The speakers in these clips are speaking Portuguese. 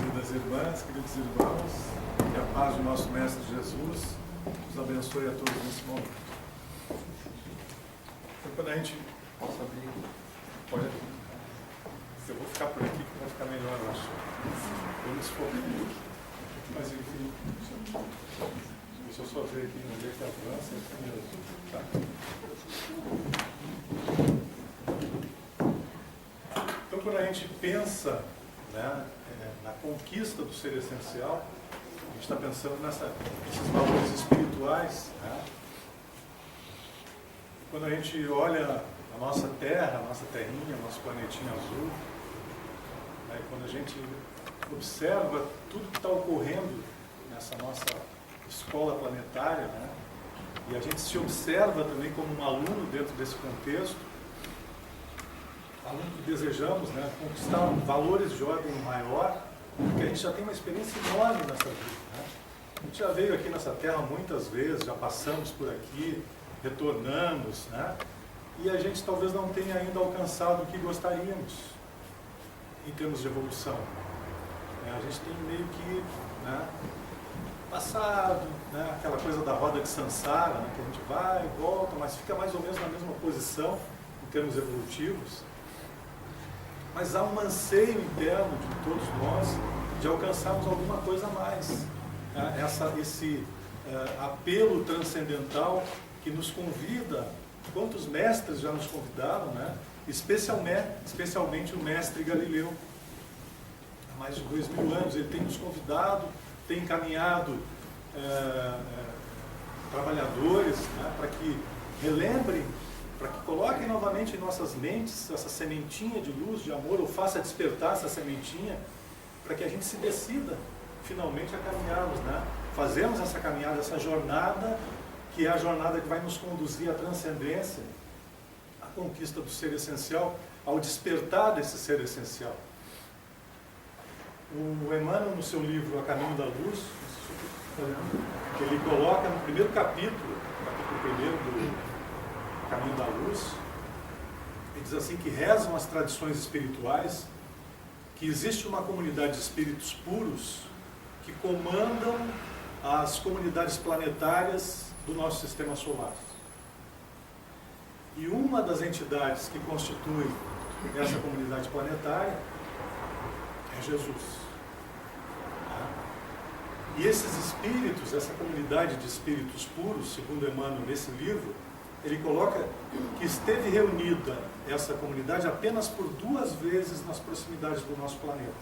queridas irmãs, queridos irmãos, que a paz do nosso Mestre Jesus nos abençoe a todos nesse momento. Então, quando a gente possa abrir, pode abrir. Eu vou ficar por aqui, que vai ficar melhor, eu acho. Vamos focar. Mas enfim, deixa eu só ver aqui onde é que avança. Tá. Então, quando a gente pensa, né, na conquista do ser essencial, a gente está pensando nesses valores espirituais, né? Quando a gente olha a nossa Terra, a nossa terrinha, nosso planetinho azul, né, quando a gente observa tudo que está ocorrendo nessa nossa escola planetária, né, e a gente se observa também como um aluno dentro desse contexto, aluno que desejamos, né, conquistar valores de ordem maior, porque a gente já tem uma experiência enorme nessa vida, né? A gente já veio aqui nessa Terra muitas vezes, já passamos por aqui, retornamos, né? E a gente talvez não tenha ainda alcançado o que gostaríamos em termos de evolução. A gente tem meio que, né, passado, né, aquela coisa da roda de Sansara, né, que a gente vai e volta, mas fica mais ou menos na mesma posição em termos evolutivos. Mas há um anseio interno de todos nós de alcançarmos alguma coisa a mais. Esse apelo transcendental que nos convida, quantos mestres já nos convidaram, né? Especialmente o mestre Galileu. Há mais de 2000 anos ele tem nos convidado, tem encaminhado trabalhadores, né, para que relembrem, para que coloquem novamente em nossas mentes essa sementinha de luz, de amor, ou faça despertar essa sementinha, para que a gente se decida finalmente a caminharmos, né? Fazemos essa caminhada, essa jornada, que é a jornada que vai nos conduzir à transcendência, à conquista do ser essencial, ao despertar desse ser essencial. O Emmanuel, no seu livro A Caminho da Luz, ele coloca no primeiro capítulo 1 do Caminho da Luz, ele diz assim que rezam as tradições espirituais que existe uma comunidade de espíritos puros que comandam as comunidades planetárias do nosso sistema solar. E uma das entidades que constitui essa comunidade planetária é Jesus. E esses espíritos, essa comunidade de espíritos puros, segundo Emmanuel nesse livro, ele coloca que esteve reunida essa comunidade apenas por 2 vezes nas proximidades do nosso planeta.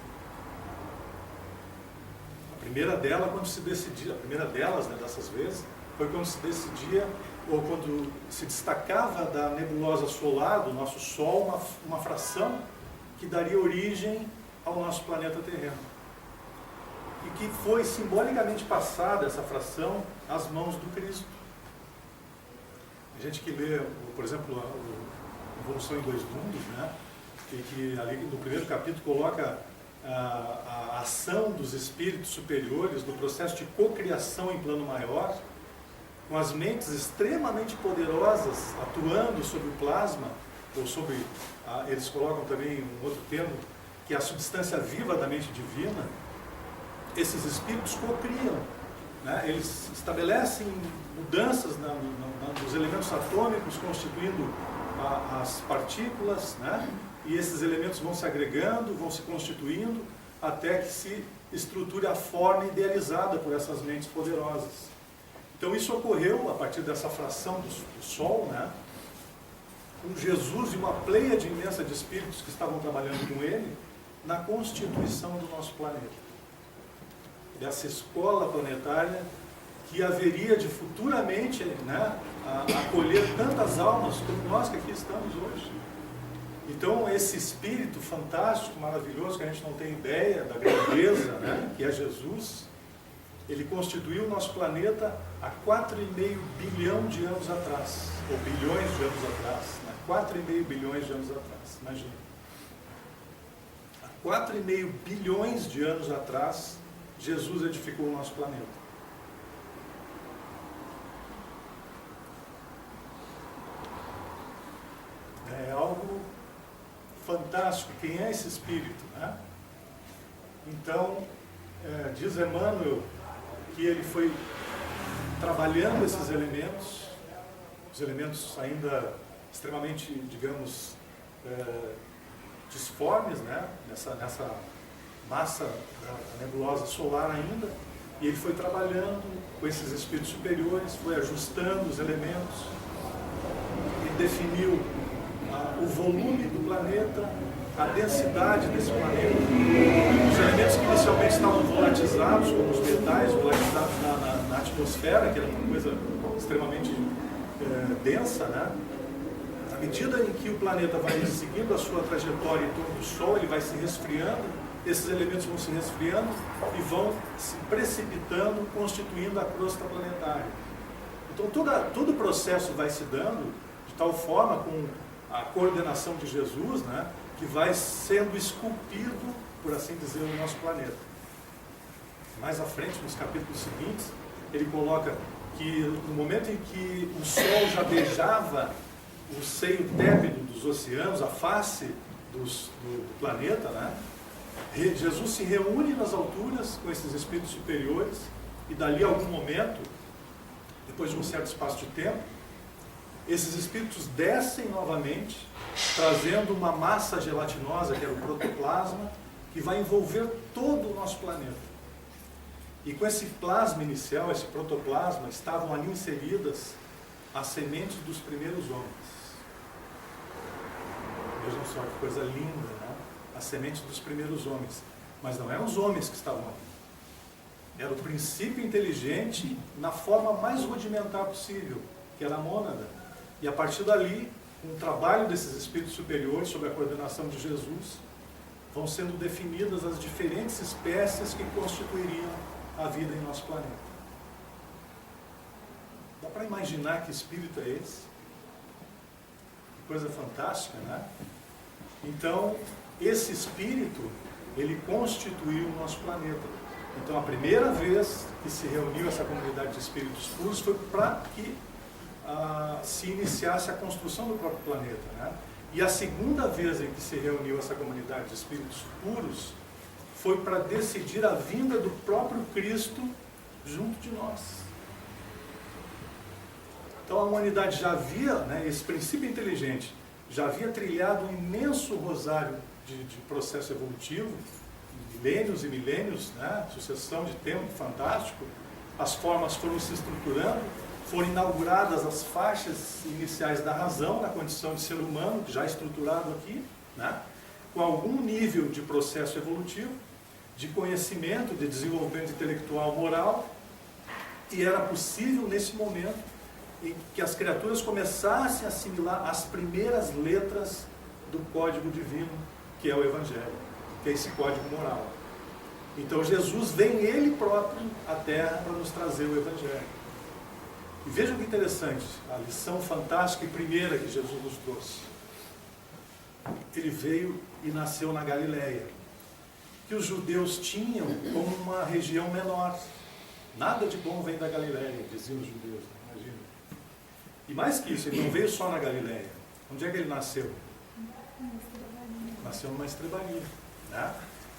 A primeira delas, né, dessas vezes, foi quando se decidia, ou quando se destacava da nebulosa solar, do nosso Sol, uma fração que daria origem ao nosso planeta terreno. E que foi simbolicamente passada essa fração às mãos do Cristo. A gente que lê, por exemplo, a Evolução em Dois Mundos, né, e que ali no primeiro capítulo coloca a ação dos espíritos superiores no processo de cocriação em plano maior, com as mentes extremamente poderosas atuando sobre o plasma, ou sobre, eles colocam também um outro termo, que é a substância viva da mente divina. Esses espíritos cocriam, né? Eles estabelecem mudanças nos elementos atômicos, constituindo as partículas, né? E esses elementos vão se agregando, vão se constituindo, até que se estruture a forma idealizada por essas mentes poderosas. Então isso ocorreu a partir dessa fração do Sol, né? Com Jesus e uma pleiade imensa de espíritos que estavam trabalhando com ele na constituição do nosso planeta. Dessa escola planetária que haveria de futuramente, né, acolher tantas almas como nós que aqui estamos hoje. Então esse espírito fantástico, maravilhoso, que a gente não tem ideia da grandeza, né, que é Jesus, ele constituiu o nosso planeta há 4,5 bilhão de anos atrás, ou bilhões de anos atrás, né? 4,5 bilhões de anos atrás, imagina. Há 4,5 bilhões de anos atrás, Jesus edificou o nosso planeta. É algo fantástico. Quem é esse espírito, né? Então, diz Emmanuel que ele foi trabalhando esses elementos, os elementos ainda extremamente, digamos, disformes, né? nessa massa da nebulosa solar ainda, e ele foi trabalhando com esses espíritos superiores, foi ajustando os elementos, ele definiu o volume do planeta, a densidade desse planeta, os elementos que inicialmente estavam volatizados, como os metais, volatizados na atmosfera, que era uma coisa extremamente densa, né? À medida em que o planeta vai seguindo a sua trajetória em torno do Sol, ele vai se resfriando, esses elementos vão se resfriando e vão se precipitando, constituindo a crosta planetária. Então todo o processo vai se dando de tal forma, com a coordenação de Jesus, né, que vai sendo esculpido, por assim dizer, o nosso planeta. Mais à frente, nos capítulos seguintes, ele coloca que no momento em que o Sol já beijava o seio tépido dos oceanos, a face do planeta, né, Jesus se reúne nas alturas com esses espíritos superiores e dali a algum momento, depois de um certo espaço de tempo, esses espíritos descem novamente, trazendo uma massa gelatinosa, que era o protoplasma, que vai envolver todo o nosso planeta. E com esse plasma inicial, esse protoplasma, estavam ali inseridas as sementes dos primeiros homens. Vejam só que coisa linda, né? As sementes dos primeiros homens. Mas não eram os homens que estavam ali. Era o princípio inteligente na forma mais rudimentar possível, que era a mônada. E a partir dali, com o trabalho desses espíritos superiores, sob a coordenação de Jesus, vão sendo definidas as diferentes espécies que constituiriam a vida em nosso planeta. Dá para imaginar que espírito é esse? Que coisa fantástica, né? Então, esse espírito, ele constituiu o nosso planeta. Então, a primeira vez que se reuniu essa comunidade de espíritos puros foi para que se iniciasse a construção do próprio planeta, né? E a segunda vez em que se reuniu essa comunidade de espíritos puros foi para decidir a vinda do próprio Cristo junto de nós. Então a humanidade já havia, né, esse princípio inteligente, já havia trilhado um imenso rosário de processo evolutivo, milênios e milênios, né, sucessão de tempo fantástico, as formas foram se estruturando, foram inauguradas as faixas iniciais da razão, na condição de ser humano, já estruturado aqui, né, com algum nível de processo evolutivo, de conhecimento, de desenvolvimento intelectual, moral, e era possível nesse momento em que as criaturas começassem a assimilar as primeiras letras do código divino, que é o Evangelho, que é esse código moral. Então Jesus vem ele próprio à Terra para nos trazer o Evangelho. E vejam que interessante, a lição fantástica e primeira que Jesus nos trouxe. Ele veio e nasceu na Galileia, que os judeus tinham como uma região menor. Nada de bom vem da Galileia, diziam os judeus, imagina. E mais que isso, ele não veio só na Galileia. Onde é que ele nasceu? Nasceu numa estrebaria, né?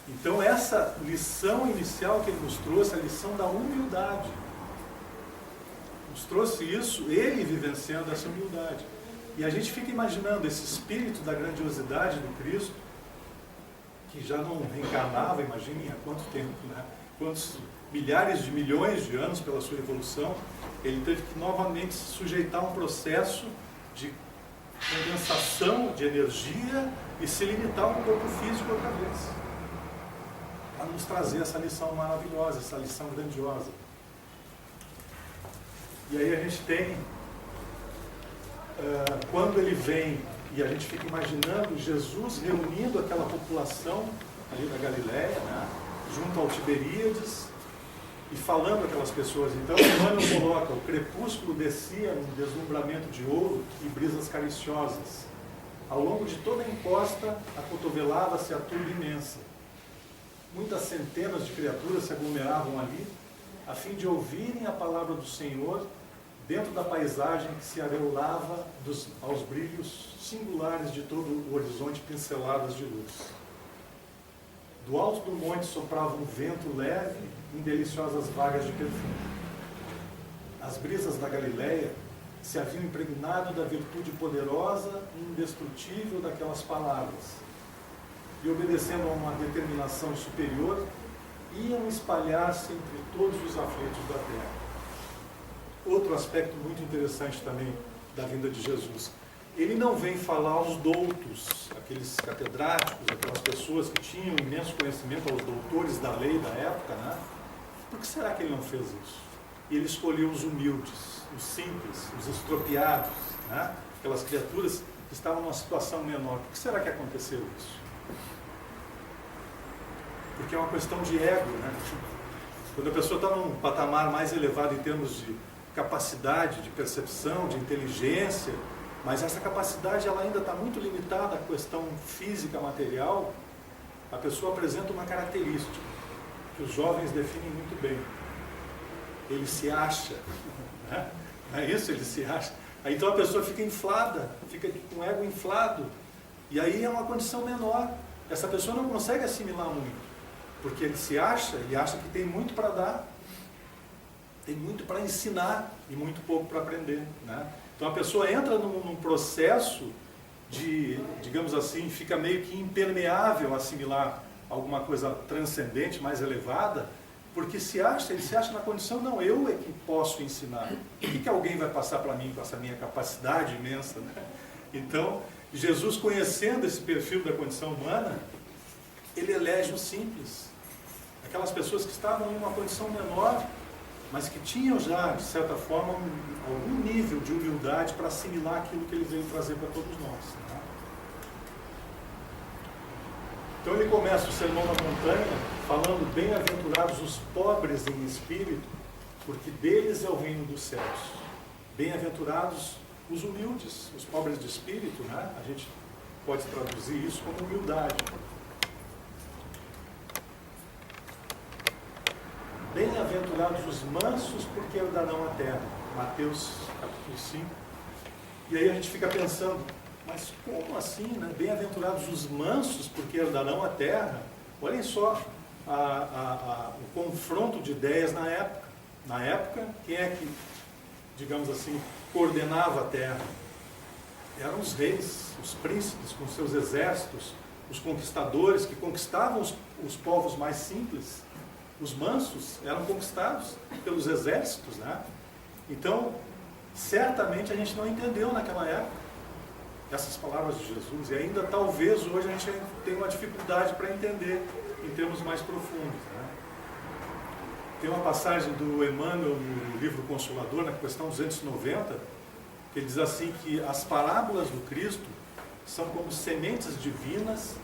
Então essa lição inicial que ele nos trouxe, a lição da humildade, nos trouxe isso, ele vivenciando essa humildade. E a gente fica imaginando esse espírito da grandiosidade do Cristo, que já não reencarnava, imaginem há quanto tempo, né? Quantos milhares de milhões de anos pela sua evolução, ele teve que novamente se sujeitar a um processo de condensação de energia e se limitar a um corpo físico outra vez, para nos trazer essa lição maravilhosa, essa lição grandiosa. E aí a gente tem, quando ele vem, e a gente fica imaginando Jesus reunindo aquela população ali da Galileia, né, junto ao Tiberíades, e falando aquelas pessoas. Então, Emmanuel coloca, o crepúsculo descia num deslumbramento de ouro e brisas cariciosas. Ao longo de toda a encosta, acotovelava-se a turba imensa. Muitas centenas de criaturas se aglomeravam ali, a fim de ouvirem a palavra do Senhor dentro da paisagem que se aureolava aos brilhos singulares de todo o horizonte pinceladas de luz. Do alto do monte soprava um vento leve em deliciosas vagas de perfume. As brisas da Galileia se haviam impregnado da virtude poderosa e indestrutível daquelas palavras, e, obedecendo a uma determinação superior, iam espalhar-se entre todos os aflitos da terra. Outro aspecto muito interessante também da vinda de Jesus: ele não vem falar aos doutos, aqueles catedráticos, aquelas pessoas que tinham imenso conhecimento, aos doutores da lei da época, né? Por que será que ele não fez isso? E ele escolheu os humildes, os simples, os estropiados, né? Aquelas criaturas que estavam numa situação menor. Por que será que aconteceu isso? Porque é uma questão de ego, né? Quando a pessoa está num patamar mais elevado em termos de capacidade, de percepção, de inteligência, mas essa capacidade ela ainda está muito limitada à questão física, material, a pessoa apresenta uma característica que os jovens definem muito bem. Ele se acha, né? Não é isso? Ele se acha. Aí, então a pessoa fica inflada, fica com o ego inflado, e aí é uma condição menor. Essa pessoa não consegue assimilar muito, porque ele se acha e acha que tem muito para dar, tem muito para ensinar e muito pouco para aprender, né? Então a pessoa entra num processo de, digamos assim, fica meio que impermeável a assimilar alguma coisa transcendente, mais elevada, porque ele se acha na condição, não, eu é que posso ensinar. O que alguém vai passar para mim com essa minha capacidade imensa, né? Então, Jesus, conhecendo esse perfil da condição humana, ele elege o simples. Aquelas pessoas que estavam em uma condição menor, mas que tinham já, de certa forma, algum nível de humildade para assimilar aquilo que ele veio trazer para todos nós, né? Então ele começa o Sermão da Montanha falando: bem-aventurados os pobres em espírito, porque deles é o reino dos céus. Bem-aventurados os humildes, os pobres de espírito, né? A gente pode traduzir isso como humildade. Bem-aventurados os mansos, porque herdarão a terra. Mateus capítulo 5. E aí a gente fica pensando, mas como assim, né? Bem-aventurados os mansos, porque herdarão a terra. Olhem só o confronto de ideias na época. Na época, quem é que, digamos assim, coordenava a terra? Eram os reis, os príncipes com seus exércitos, os conquistadores que conquistavam os povos mais simples. Os mansos eram conquistados pelos exércitos, né? Então, certamente a gente não entendeu naquela época essas palavras de Jesus, e ainda talvez hoje a gente tenha uma dificuldade para entender em termos mais profundos, né? Tem uma passagem do Emmanuel no livro Consolador, na questão 290, que ele diz assim que as parábolas do Cristo são como sementes divinas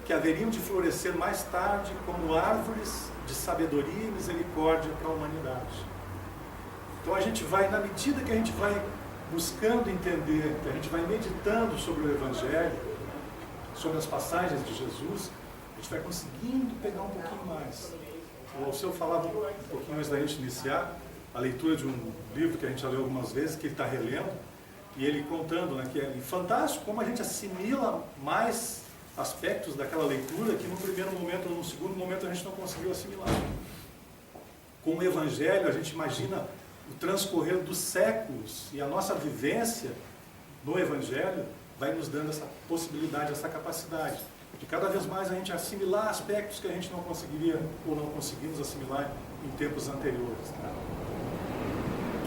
que haveriam de florescer mais tarde como árvores de sabedoria e misericórdia para a humanidade. Então a gente vai, na medida que a gente vai buscando entender, que a gente vai meditando sobre o Evangelho, sobre as passagens de Jesus, a gente vai conseguindo pegar um pouquinho mais. O Alceu falava um pouquinho antes da gente iniciar a leitura de um livro que a gente já leu algumas vezes, que ele está relendo, e ele contando, né, que é fantástico como a gente assimila mais aspectos daquela leitura que no primeiro momento ou no segundo momento a gente não conseguiu assimilar. Com o Evangelho a gente imagina o transcorrer dos séculos, e a nossa vivência no Evangelho vai nos dando essa possibilidade, essa capacidade de cada vez mais a gente assimilar aspectos que a gente não conseguiria ou não conseguimos assimilar em tempos anteriores, né?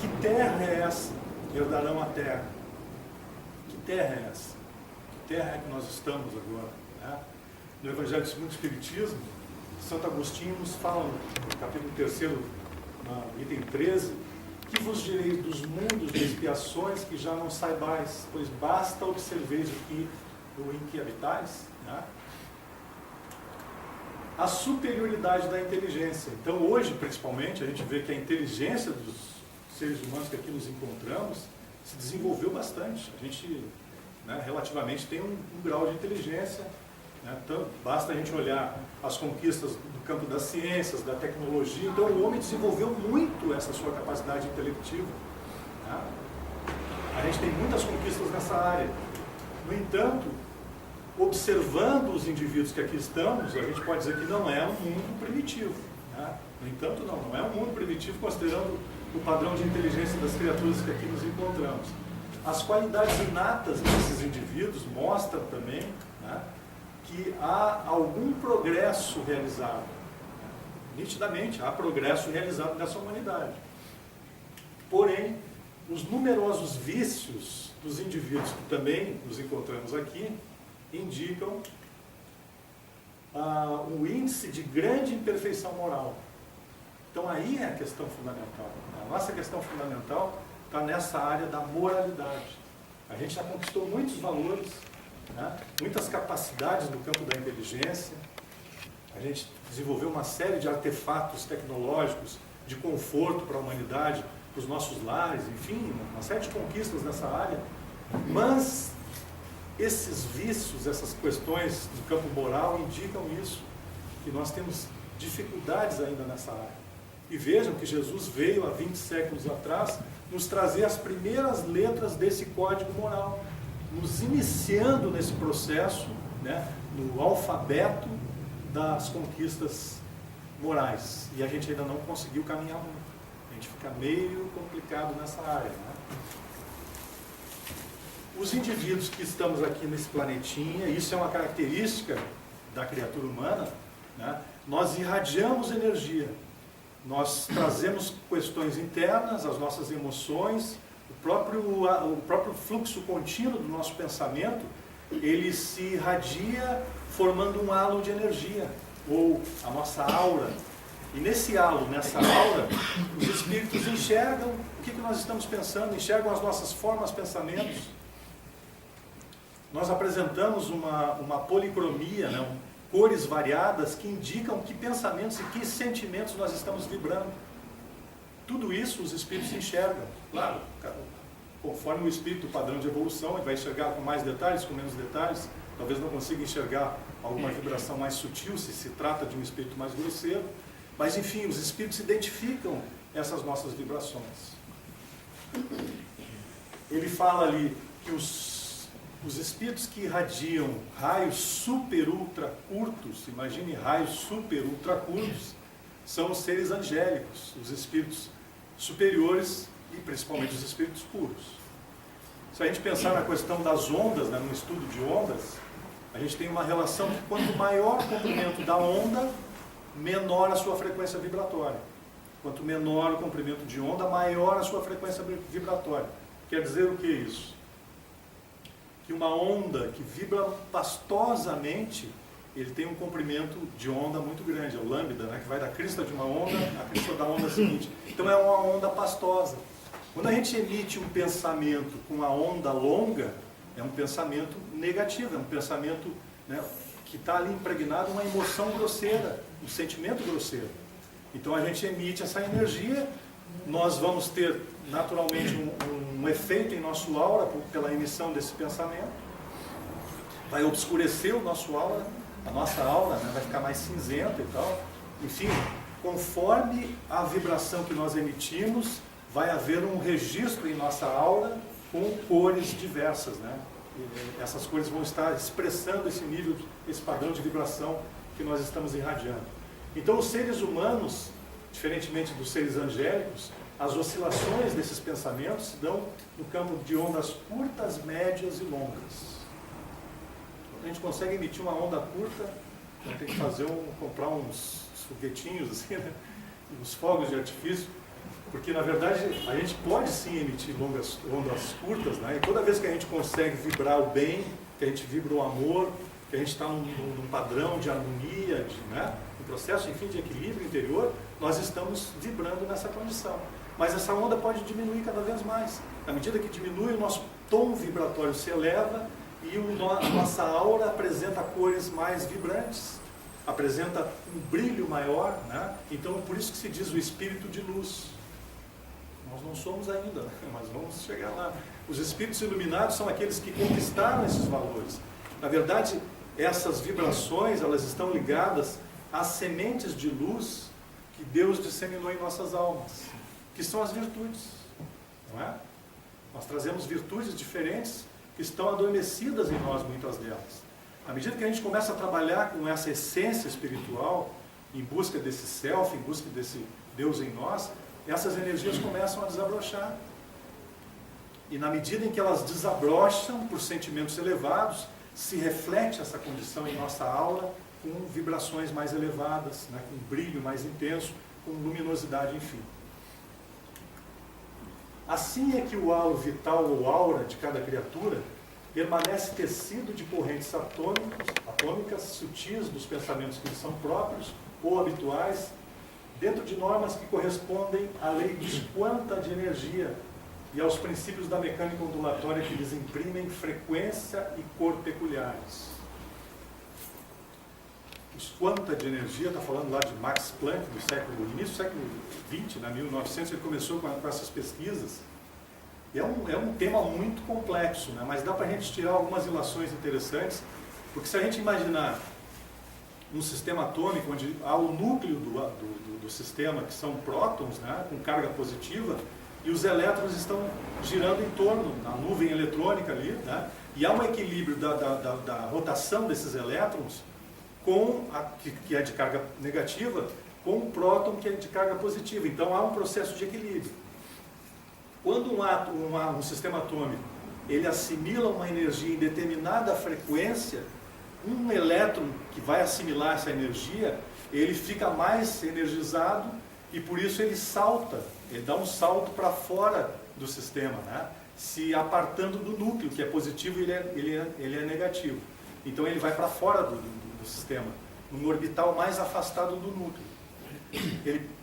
Que terra é essa? Herdarão a terra. Que terra é essa? Que terra é que nós estamos agora, né? No Evangelho segundo o Espiritismo, Santo Agostinho nos fala, no capítulo 3, no item 13, que vos direis dos mundos de expiações que já não saibais, pois basta observeis o em que habitais, né? A superioridade da inteligência. Então hoje, principalmente, a gente vê que a inteligência dos seres humanos que aqui nos encontramos se desenvolveu bastante. A gente, né, relativamente tem um grau de inteligência, né? Então, basta a gente olhar as conquistas do campo das ciências, da tecnologia. Então o homem desenvolveu muito essa sua capacidade intelectiva, né? A gente tem muitas conquistas nessa área. No entanto, observando os indivíduos que aqui estamos, a gente pode dizer que não é um mundo primitivo, né? No entanto, não é um mundo primitivo considerando o padrão de inteligência das criaturas que aqui nos encontramos. As qualidades inatas desses indivíduos mostram também, né, que há algum progresso realizado. Nitidamente, há progresso realizado nessa humanidade. Porém, os numerosos vícios dos indivíduos que também nos encontramos aqui indicam um índice de grande imperfeição moral. Então aí é a questão fundamental. A nossa questão fundamental está nessa área da moralidade. A gente já conquistou muitos valores, né? Muitas capacidades no campo da inteligência. A gente desenvolveu uma série de artefatos tecnológicos de conforto para a humanidade, para os nossos lares, enfim, uma série de conquistas nessa área. Mas esses vícios, essas questões do campo moral indicam isso, que nós temos dificuldades ainda nessa área. E vejam que Jesus veio há 20 séculos atrás nos trazer as primeiras letras desse código moral, nos iniciando nesse processo, né, no alfabeto das conquistas morais. E a gente ainda não conseguiu caminhar muito. A gente fica meio complicado nessa área, né? Os indivíduos que estamos aqui nesse planetinha, isso é uma característica da criatura humana, né? Nós irradiamos energia, nós trazemos questões internas, as nossas emoções, o próprio fluxo contínuo do nosso pensamento, ele se irradia formando um halo de energia, ou a nossa aura. E nesse halo, nessa aura, os espíritos enxergam o que nós estamos pensando, enxergam as nossas formas, pensamentos. Nós apresentamos uma policromia, né? Cores variadas que indicam que pensamentos e que sentimentos nós estamos vibrando. Tudo isso os espíritos enxergam. Claro, conforme o espírito padrão de evolução, ele vai enxergar com mais detalhes, com menos detalhes. Talvez não consiga enxergar alguma vibração mais sutil, se se trata de um espírito mais grosseiro. Mas, enfim, os espíritos identificam essas nossas vibrações. Ele fala ali que os espíritos que irradiam raios super ultra curtos, imagine raios super ultra curtos, são os seres angélicos, os espíritos superiores e principalmente os espíritos puros. Se a gente pensar na questão das ondas, né, no estudo de ondas, a gente tem uma relação que quanto maior o comprimento da onda, menor a sua frequência vibratória. Quanto menor o comprimento de onda, maior a sua frequência vibratória. Quer dizer o que é isso? Que uma onda que vibra pastosamente, ele tem um comprimento de onda muito grande, é o lambda, né, que vai da crista de uma onda à crista da onda seguinte. Então é uma onda pastosa. Quando a gente emite um pensamento com uma onda longa, é um pensamento negativo, é um pensamento, né, que está ali impregnado uma emoção grosseira, um sentimento grosseiro. Então a gente emite essa energia, nós vamos ter naturalmente um efeito em nosso aura pela emissão desse pensamento, vai obscurecer o nosso aura, a nossa aura, né, vai ficar mais cinzenta e tal. Enfim, conforme a vibração que nós emitimos, vai haver um registro em nossa aura com cores diversas, né? E essas cores vão estar expressando esse nível, esse padrão de vibração que nós estamos irradiando. Então os seres humanos, diferentemente dos seres angélicos, as oscilações desses pensamentos se dão no campo de ondas curtas, médias e longas. A gente consegue emitir uma onda curta, então tem que comprar uns foguetinhos, assim, né? Uns fogos de artifício, porque na verdade a gente pode sim emitir ondas curtas, né? E toda vez que a gente consegue vibrar o bem, que a gente vibra o amor, que a gente está num padrão de harmonia, né? Um processo, enfim, de equilíbrio interior, nós estamos vibrando nessa condição. Mas essa onda pode diminuir cada vez mais. À medida que diminui, o nosso tom vibratório se eleva e a nossa aura apresenta cores mais vibrantes, apresenta um brilho maior, né? Então, por isso que se diz o espírito de luz. Nós não somos ainda, mas vamos chegar lá. Os espíritos iluminados são aqueles que conquistaram esses valores. Na verdade, essas vibrações, elas estão ligadas às sementes de luz que Deus disseminou em nossas almas, que são as virtudes, não é? Nós trazemos virtudes diferentes que estão adormecidas em nós, muitas delas. À medida que a gente começa a trabalhar com essa essência espiritual, em busca desse self, em busca desse Deus em nós, essas energias começam a desabrochar. E na medida em que elas desabrocham por sentimentos elevados, se reflete essa condição em nossa aura com vibrações mais elevadas, né, com brilho mais intenso, com luminosidade, enfim. Assim é que o halo vital ou aura de cada criatura permanece tecido de correntes atômicas sutis dos pensamentos que lhes são próprios ou habituais, dentro de normas que correspondem à lei dos quanta de energia e aos princípios da mecânica ondulatória que lhes imprimem frequência e cor peculiares. Os quanta de energia, está falando lá de Max Planck, início do século XX, né, 1900, ele começou com essas pesquisas. É um tema muito complexo, né, mas dá para a gente tirar algumas ilações interessantes, porque se a gente imaginar um sistema atômico onde há o núcleo do sistema, que são prótons, né, com carga positiva, e os elétrons estão girando em torno, na nuvem eletrônica ali, né, e há um equilíbrio da rotação desses elétrons, que é de carga negativa, com um próton que é de carga positiva. Então há um processo de equilíbrio. Quando um sistema atômico ele assimila uma energia em determinada frequência, um elétron que vai assimilar essa energia, ele fica mais energizado e por isso ele salta, ele dá um salto para fora do sistema, né? Se apartando do núcleo, que é positivo e ele é negativo. Então ele vai para fora do sistema, num orbital mais afastado do núcleo.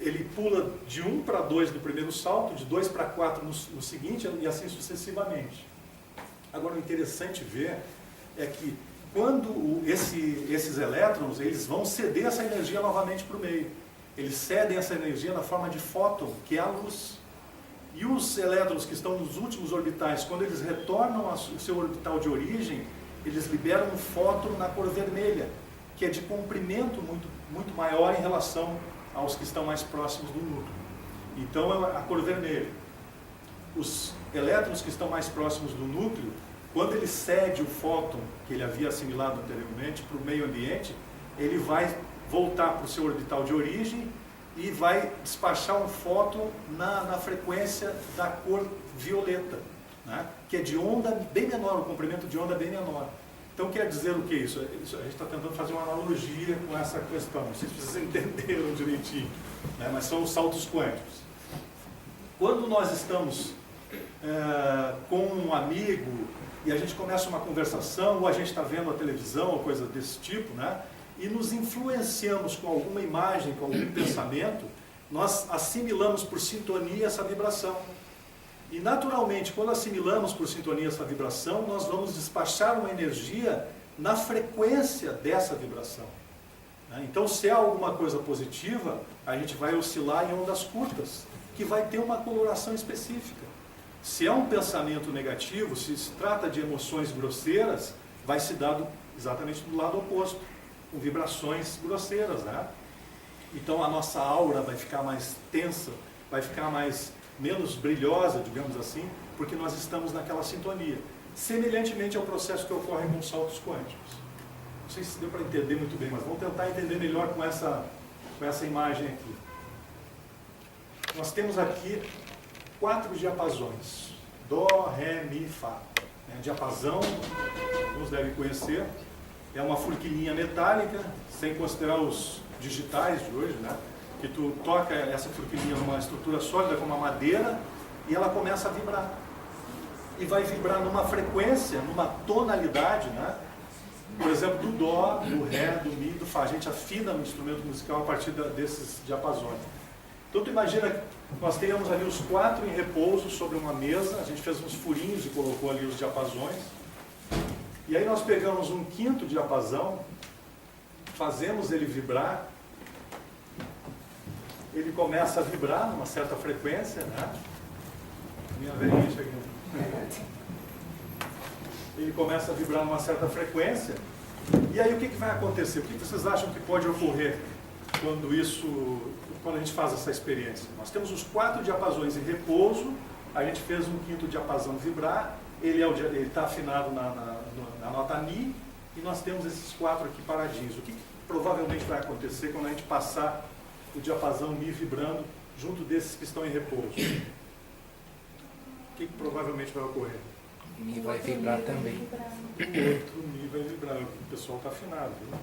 Ele pula de 1 para 2 no primeiro salto, de 2 para 4 no seguinte, e assim sucessivamente. Agora, o interessante ver é que quando esses elétrons, eles vão ceder essa energia novamente para o meio. Eles cedem essa energia na forma de fóton, que é a luz. E os elétrons que estão nos últimos orbitais, quando eles retornam ao seu orbital de origem, eles liberam um fóton na cor vermelha, que é de comprimento muito maior em relação aos que estão mais próximos do núcleo. Então é a cor vermelha. Os elétrons que estão mais próximos do núcleo, quando ele cede o fóton que ele havia assimilado anteriormente para o meio ambiente, ele vai voltar para o seu orbital de origem e vai despachar um fóton na frequência da cor violeta, né? Que é de onda bem menor, o comprimento de onda bem menor. Então quer dizer o que isso? A gente está tentando fazer uma analogia com essa questão, não sei se vocês entenderam direitinho, né? Mas são os saltos quânticos. Quando nós estamos com um amigo e a gente começa uma conversação, ou a gente está vendo a televisão, ou coisa desse tipo, né? E nos influenciamos com alguma imagem, com algum pensamento, nós assimilamos por sintonia essa vibração. E naturalmente, quando assimilamos por sintonia essa vibração, nós vamos despachar uma energia na frequência dessa vibração. Então, se é alguma coisa positiva, a gente vai oscilar em ondas curtas, que vai ter uma coloração específica. Se é um pensamento negativo, se se trata de emoções grosseiras, vai se dar exatamente do lado oposto, com vibrações grosseiras, né? Então a nossa aura vai ficar mais tensa, vai ficar menos brilhosa, digamos assim, porque nós estamos naquela sintonia. Semelhantemente ao processo que ocorre com os saltos quânticos. Não sei se deu para entender muito bem, mas vamos tentar entender melhor com essa imagem aqui. Nós temos aqui 4 diapasões. Dó, Ré, Mi, Fá. Diapasão, alguns devem conhecer. É uma forquilhinha metálica, sem considerar os digitais de hoje, né? Que tu toca essa forquilhinha numa estrutura sólida como a madeira e ela começa a vibrar. E vai vibrar numa frequência, numa tonalidade, né? Por exemplo, do Dó, do Ré, do Mi, do Fá. A gente afina no instrumento musical a partir desses diapasões. Então tu imagina que nós teríamos ali os 4 em repouso sobre uma mesa, a gente fez uns furinhos e colocou ali os diapasões. E aí nós pegamos um 5º diapasão, fazemos ele vibrar, ele começa a vibrar numa certa frequência, né? Minha velhinha chegando. Ele começa a vibrar numa certa frequência, e aí o que vai acontecer? O que vocês acham que pode ocorrer quando a gente faz essa experiência? Nós temos os 4 diapasões em repouso, a gente fez um 5º diapasão vibrar, ele está afinado na nota Mi, e nós temos esses 4 aqui paradinhos. O que provavelmente vai acontecer quando a gente passar o diapasão Mi vibrando junto desses que estão em repouso? O que provavelmente vai ocorrer? O Mi vai vibrar também. O outro Mi vai vibrar. O pessoal está afinado, viu?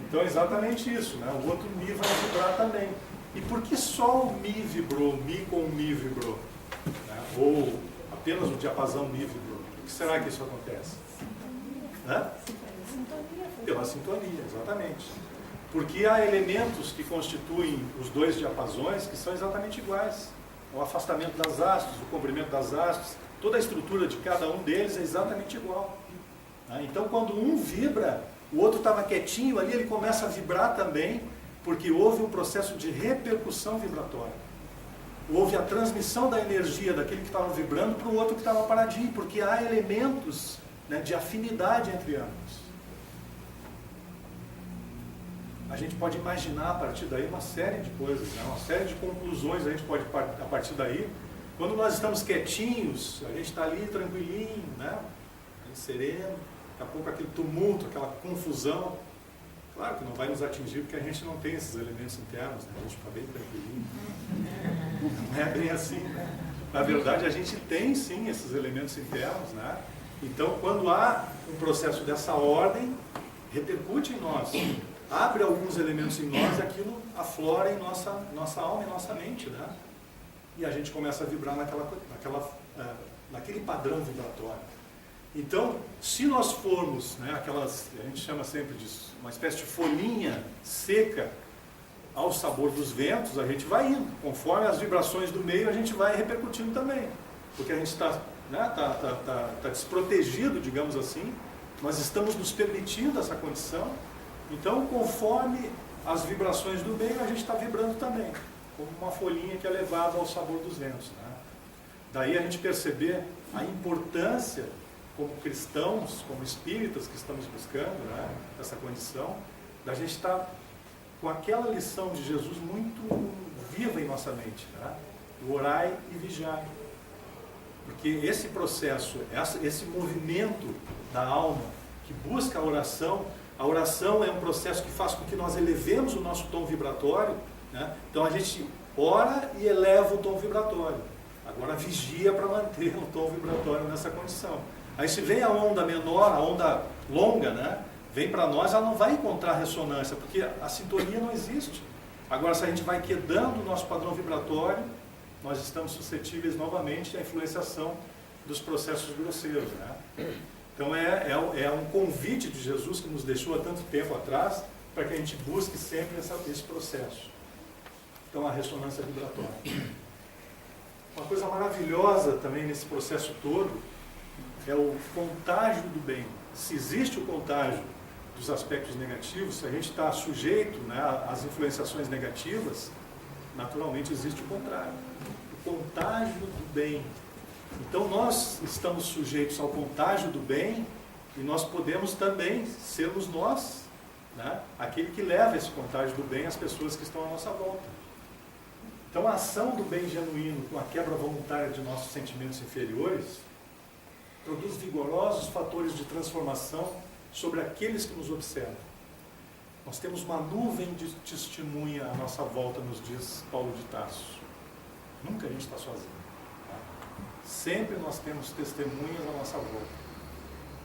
Então é exatamente isso, né? O outro Mi vai vibrar também. E por que só o Mi vibrou, Mi com o Mi vibrou? Né? Ou apenas o diapasão Mi vibrou? Por que será que isso acontece? Né? Pela sintonia, exatamente. Porque há elementos que constituem os 2 diapasões que são exatamente iguais. O afastamento das hastes, o comprimento das hastes, toda a estrutura de cada um deles é exatamente igual. Então, quando um vibra, o outro estava quietinho ali, ele começa a vibrar também, porque houve um processo de repercussão vibratória. Houve a transmissão da energia daquele que estava vibrando para o outro que estava paradinho, porque há elementos, né, de afinidade entre ambos. A gente pode imaginar a partir daí uma série de coisas, né? Uma série de conclusões a gente pode, a partir daí. Quando nós estamos quietinhos, a gente está ali tranquilinho, né? Sereno, daqui a pouco aquele tumulto, aquela confusão. Claro que não vai nos atingir porque a gente não tem esses elementos internos, né? A gente está bem tranquilinho. Não é bem assim, né? Na verdade, a gente tem sim esses elementos internos, né? Então, quando há um processo dessa ordem, repercute em nós. Abre alguns elementos em nós e aquilo aflora em nossa alma e nossa mente, né? E a gente começa a vibrar naquele padrão vibratório. Então, se nós formos, né, a gente chama sempre de uma espécie de folhinha seca ao sabor dos ventos, a gente vai indo. Conforme as vibrações do meio, a gente vai repercutindo também. Porque a gente está, né, tá desprotegido, digamos assim, nós estamos nos permitindo essa condição. Então, conforme as vibrações do meio, a gente está vibrando também, como uma folhinha que é levada ao sabor dos ventos, né? Daí a gente perceber a importância, como cristãos, como espíritas que estamos buscando, né, essa condição, da gente estar com aquela lição de Jesus muito viva em nossa mente, né? O orai e vigiai. Porque esse processo, esse movimento da alma que busca a oração é um processo que faz com que nós elevemos o nosso tom vibratório, né? Então a gente ora e eleva o tom vibratório. Agora vigia para manter o tom vibratório nessa condição. Aí se vem a onda menor, a onda longa, né, vem para nós, ela não vai encontrar ressonância, porque a sintonia não existe. Agora, se a gente vai quedando o nosso padrão vibratório, nós estamos suscetíveis novamente à influenciação dos processos grosseiros, né? Então é um convite de Jesus que nos deixou há tanto tempo atrás, para que a gente busque sempre esse processo. Então, a ressonância vibratória. Uma coisa maravilhosa também nesse processo todo é o contágio do bem. Se existe o contágio dos aspectos negativos, se a gente está sujeito, né, às influenciações negativas, naturalmente existe o contrário. O contágio do bem. Então nós estamos sujeitos ao contágio do bem e nós podemos também sermos nós, né, aquele que leva esse contágio do bem às pessoas que estão à nossa volta. Então a ação do bem genuíno com a quebra voluntária de nossos sentimentos inferiores produz vigorosos fatores de transformação sobre aqueles que nos observam. Nós temos uma nuvem de testemunha à nossa volta, nos diz Paulo de Tarso. Nunca a gente está sozinho. Tá? Sempre nós temos testemunhas à nossa volta.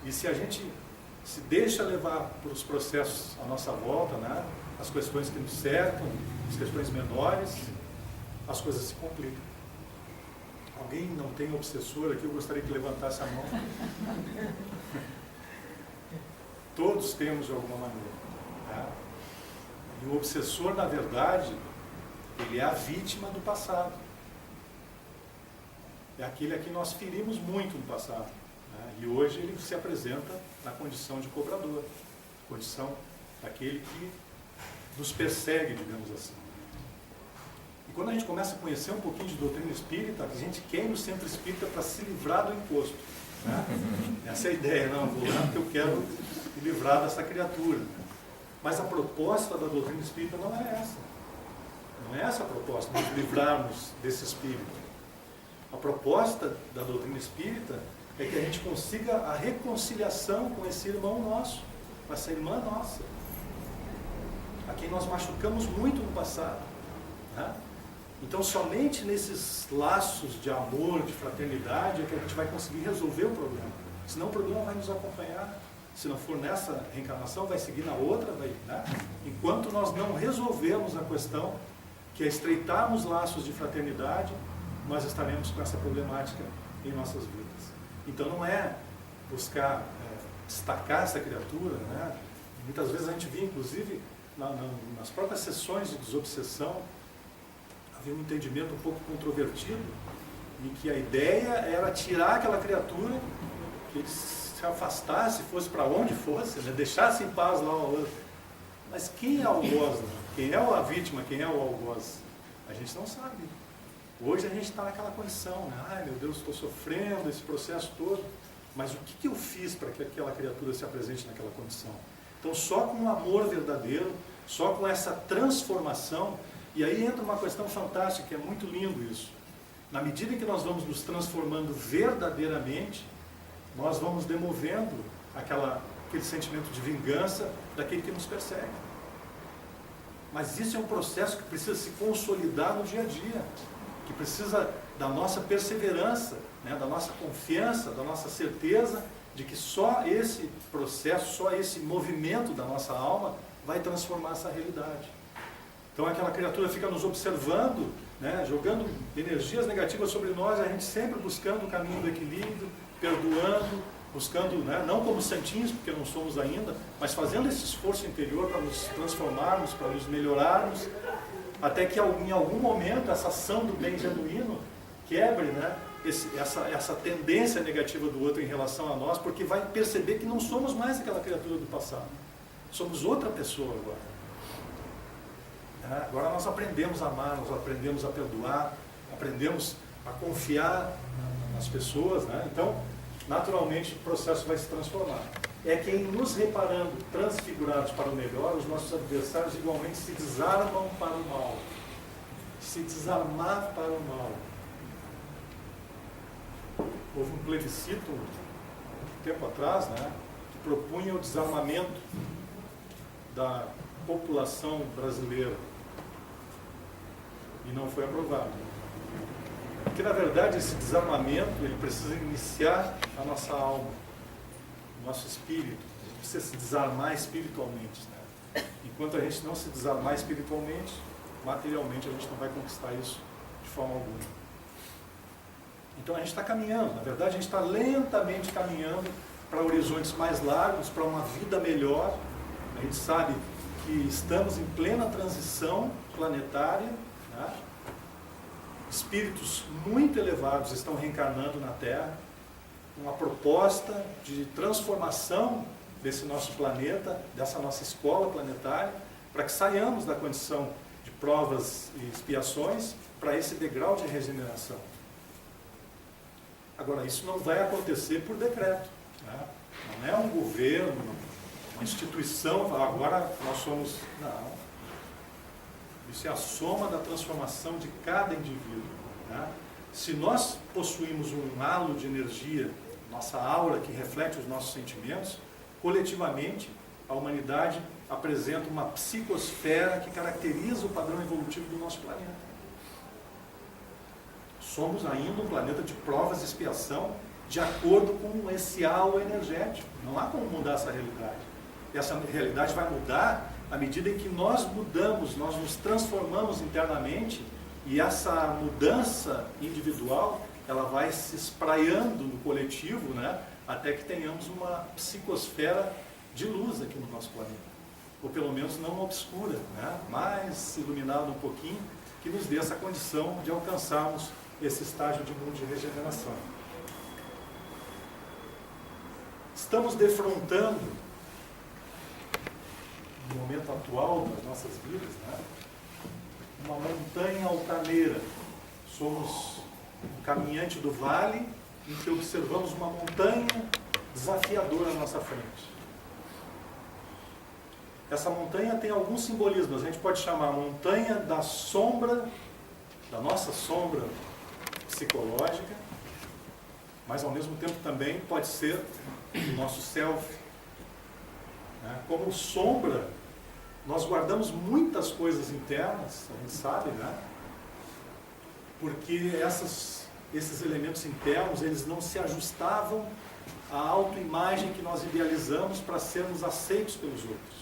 E se a gente se deixa levar por os processos à nossa volta, né, as questões que nos cercam, as questões menores, as coisas se complicam. Alguém não tem obsessor aqui? Eu gostaria que levantasse a mão. Todos temos de alguma maneira. Tá? E o obsessor, na verdade, ele é a vítima do passado. É aquele a quem nós ferimos muito no passado. Né? E hoje ele se apresenta na condição de cobrador. Condição daquele que nos persegue, digamos assim. E quando a gente começa a conhecer um pouquinho de doutrina espírita, a gente quer ir no centro espírita para se livrar do imposto. Né? Essa é a ideia, não, eu vou lá porque eu quero me livrar dessa criatura. Mas a proposta da doutrina espírita não é essa. Não é essa a proposta, nos livrarmos desse espírito. A proposta da doutrina espírita é que a gente consiga a reconciliação com esse irmão nosso, com essa irmã nossa, a quem nós machucamos muito no passado, né? Então, somente nesses laços de amor, de fraternidade, é que a gente vai conseguir resolver o problema. Senão o problema vai nos acompanhar. Se não for nessa reencarnação, vai seguir na outra, né? Enquanto nós não resolvermos a questão, que é estreitarmos laços de fraternidade, nós estaremos com essa problemática em nossas vidas. Então, não é buscar destacar essa criatura, né? Muitas vezes a gente via, inclusive, nas próprias sessões de desobsessão, havia um entendimento um pouco controvertido, em que a ideia era tirar aquela criatura, que ele se afastasse, fosse para onde fosse, né? Deixasse em paz lá o outro. Mas quem é o algoz? Né? Quem é a vítima? Quem é o algoz? A gente não sabe. Hoje a gente está naquela condição, né? Ai meu Deus, estou sofrendo esse processo todo, mas o que eu fiz para que aquela criatura se apresente naquela condição? Então só com um amor verdadeiro, só com essa transformação. E aí entra uma questão fantástica, que é muito lindo isso. Na medida em que nós vamos nos transformando verdadeiramente, nós vamos demovendo aquele sentimento de vingança daquele que nos persegue. Mas isso é um processo que precisa se consolidar no dia a dia, que precisa da nossa perseverança, né, da nossa confiança, da nossa certeza de que só esse processo, só esse movimento da nossa alma vai transformar essa realidade. Então aquela criatura fica nos observando, né, jogando energias negativas sobre nós, a gente sempre buscando o caminho do equilíbrio, perdoando, buscando, né, não como santinhos, porque não somos ainda, mas fazendo esse esforço interior para nos transformarmos, para nos melhorarmos, até que em algum momento essa ação do bem genuíno quebre, né, essa tendência negativa do outro em relação a nós, porque vai perceber que não somos mais aquela criatura do passado, somos outra pessoa agora. Agora nós aprendemos a amar, nós aprendemos a perdoar, aprendemos a confiar nas pessoas, né? Então, naturalmente, o processo vai se transformar. É que em nos reparando, transfigurados para o melhor, os nossos adversários igualmente se desarmam para o mal. Se desarmar para o mal. Houve um plebiscito, um tempo atrás, né, que propunha o desarmamento da população brasileira. E não foi aprovado. Porque, na verdade, esse desarmamento, ele precisa iniciar a nossa alma, o nosso espírito. A gente precisa se desarmar espiritualmente, né? Enquanto a gente não se desarmar espiritualmente, materialmente a gente não vai conquistar isso de forma alguma. Então a gente está caminhando, na verdade a gente está lentamente caminhando para horizontes mais largos, para uma vida melhor. A gente sabe que estamos em plena transição planetária, né? Espíritos muito elevados estão reencarnando na Terra, uma proposta de transformação desse nosso planeta, dessa nossa escola planetária, para que saiamos da condição de provas e expiações para esse degrau de regeneração. Agora, isso não vai acontecer por decreto, né? Não é um governo, uma instituição, agora nós somos... Não. Isso é a soma da transformação de cada indivíduo, né? Se nós possuímos um halo de energia, nossa aura que reflete os nossos sentimentos, coletivamente a humanidade apresenta uma psicosfera que caracteriza o padrão evolutivo do nosso planeta. Somos ainda um planeta de provas e expiação de acordo com esse halo energético. Não há como mudar essa realidade. E essa realidade vai mudar à medida em que nós mudamos, nós nos transformamos internamente, e essa mudança individual, ela vai se espraiando no coletivo, né, até que tenhamos uma psicosfera de luz aqui no nosso planeta. Ou pelo menos não obscura, né, mais iluminada um pouquinho, que nos dê essa condição de alcançarmos esse estágio de mundo de regeneração. Estamos defrontando, no momento atual das nossas vidas, né, uma montanha altaneira. Somos um caminhante do vale em que observamos uma montanha desafiadora à nossa frente. Essa montanha tem alguns simbolismos. A gente pode chamar a montanha da sombra, da nossa sombra psicológica, mas ao mesmo tempo também pode ser o nosso self, né? Como sombra, nós guardamos muitas coisas internas, a gente sabe, né? Porque esses elementos internos, eles não se ajustavam à autoimagem que nós idealizamos para sermos aceitos pelos outros.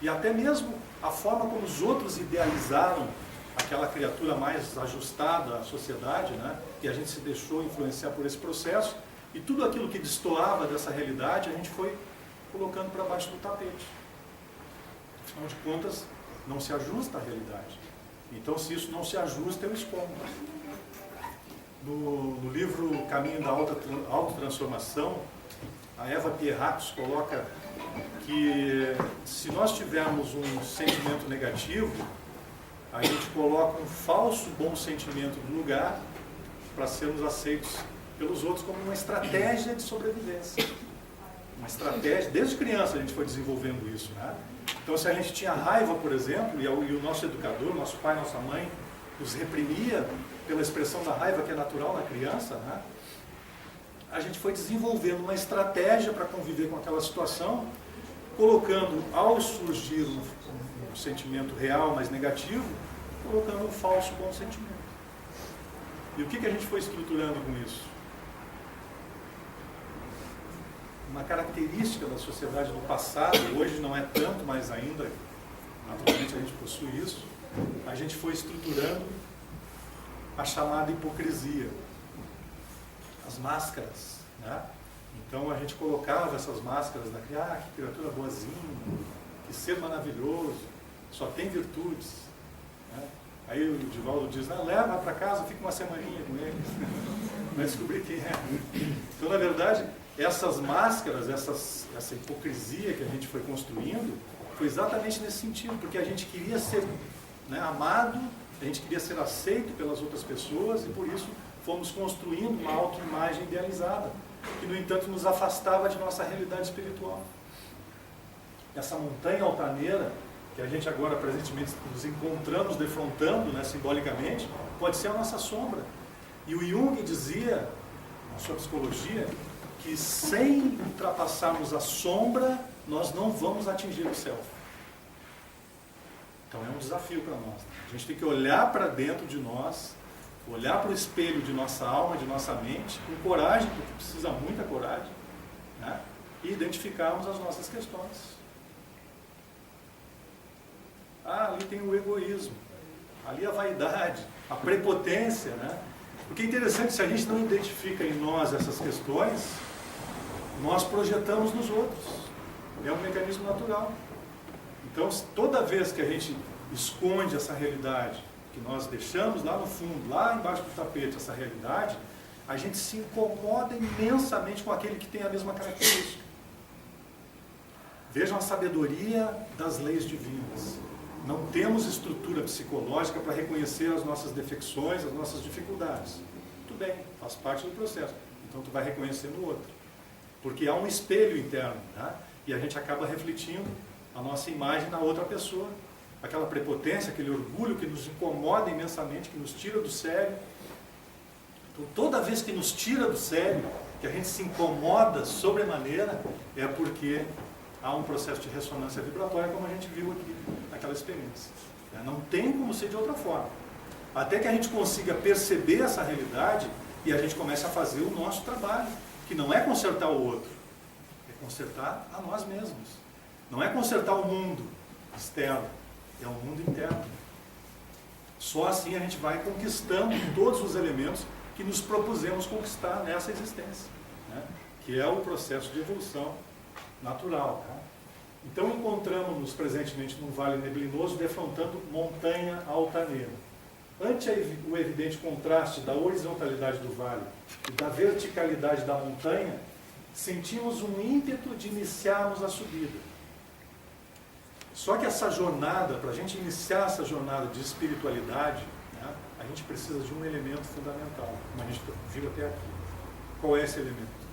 E até mesmo a forma como os outros idealizaram aquela criatura mais ajustada à sociedade, né? E a gente se deixou influenciar por esse processo, e tudo aquilo que destoava dessa realidade, a gente foi colocando para baixo do tapete. Afinal de contas, não se ajusta à realidade. Então, se isso não se ajusta, eu escondo. No livro Caminho da Autotransformação, a Eva Pierrakos coloca que se nós tivermos um sentimento negativo, a gente coloca um falso bom sentimento no lugar para sermos aceitos pelos outros como uma estratégia de sobrevivência. Uma estratégia, desde criança a gente foi desenvolvendo isso, né? Então, se a gente tinha raiva, por exemplo, e o nosso educador, nosso pai, nossa mãe, nos reprimia pela expressão da raiva que é natural na criança, né? A gente foi desenvolvendo uma estratégia para conviver com aquela situação, colocando, ao surgir um sentimento real, mas negativo, colocando um falso bom sentimento. E o que a gente foi estruturando com isso? Uma característica da sociedade do passado, hoje não é tanto, mas ainda, naturalmente a gente possui isso, a gente foi estruturando a chamada hipocrisia, as máscaras, né? Então a gente colocava essas máscaras que criatura boazinha, que ser maravilhoso, só tem virtudes, né? Aí o Divaldo diz, leva para casa, fica uma semaninha com ele, vai descobrir quem é. Então, na verdade, essas máscaras, essa hipocrisia que a gente foi construindo, foi exatamente nesse sentido, porque a gente queria ser, né, amado, a gente queria ser aceito pelas outras pessoas, e por isso fomos construindo uma autoimagem idealizada, que, no entanto, nos afastava de nossa realidade espiritual. Essa montanha altaneira, que a gente agora, presentemente, nos encontramos defrontando, né, simbolicamente, pode ser a nossa sombra. E o Jung dizia, na sua psicologia, que sem ultrapassarmos a sombra, nós não vamos atingir o self. Então é um desafio para nós. A gente tem que olhar para dentro de nós, olhar para o espelho de nossa alma, de nossa mente, com coragem, porque precisa muita coragem, né? E identificarmos as nossas questões. Ali tem o egoísmo, ali a vaidade, a prepotência, né? Porque é interessante, se a gente não identifica em nós essas questões, nós projetamos nos outros. É um mecanismo natural. Então, toda vez que a gente esconde essa realidade, que nós deixamos lá no fundo, lá embaixo do tapete, essa realidade, a gente se incomoda imensamente com aquele que tem a mesma característica. Vejam a sabedoria das leis divinas. Não temos estrutura psicológica para reconhecer as nossas defecções, as nossas dificuldades. Tudo bem, faz parte do processo. Então tu vai reconhecer no outro. Porque há um espelho interno, né? E a gente acaba refletindo a nossa imagem na outra pessoa. Aquela prepotência, aquele orgulho que nos incomoda imensamente, que nos tira do sério. Então, toda vez que nos tira do sério, que a gente se incomoda sobremaneira, é porque há um processo de ressonância vibratória, como a gente viu aqui naquela experiência. Não tem como ser de outra forma. Até que a gente consiga perceber essa realidade e a gente comece a fazer o nosso trabalho, que não é consertar o outro, é consertar a nós mesmos. Não é consertar o mundo externo, é o mundo interno. Só assim a gente vai conquistando todos os elementos que nos propusemos conquistar nessa existência, né? Que é o processo de evolução natural. Tá? Então encontramos-nos presentemente num vale neblinoso, defrontando montanha altaneira. Ante o evidente contraste da horizontalidade do vale e da verticalidade da montanha, sentimos um ímpeto de iniciarmos a subida. Só que essa jornada, para a gente iniciar essa jornada de espiritualidade, né, a gente precisa de um elemento fundamental, como a gente viu até aqui. Qual é esse elemento?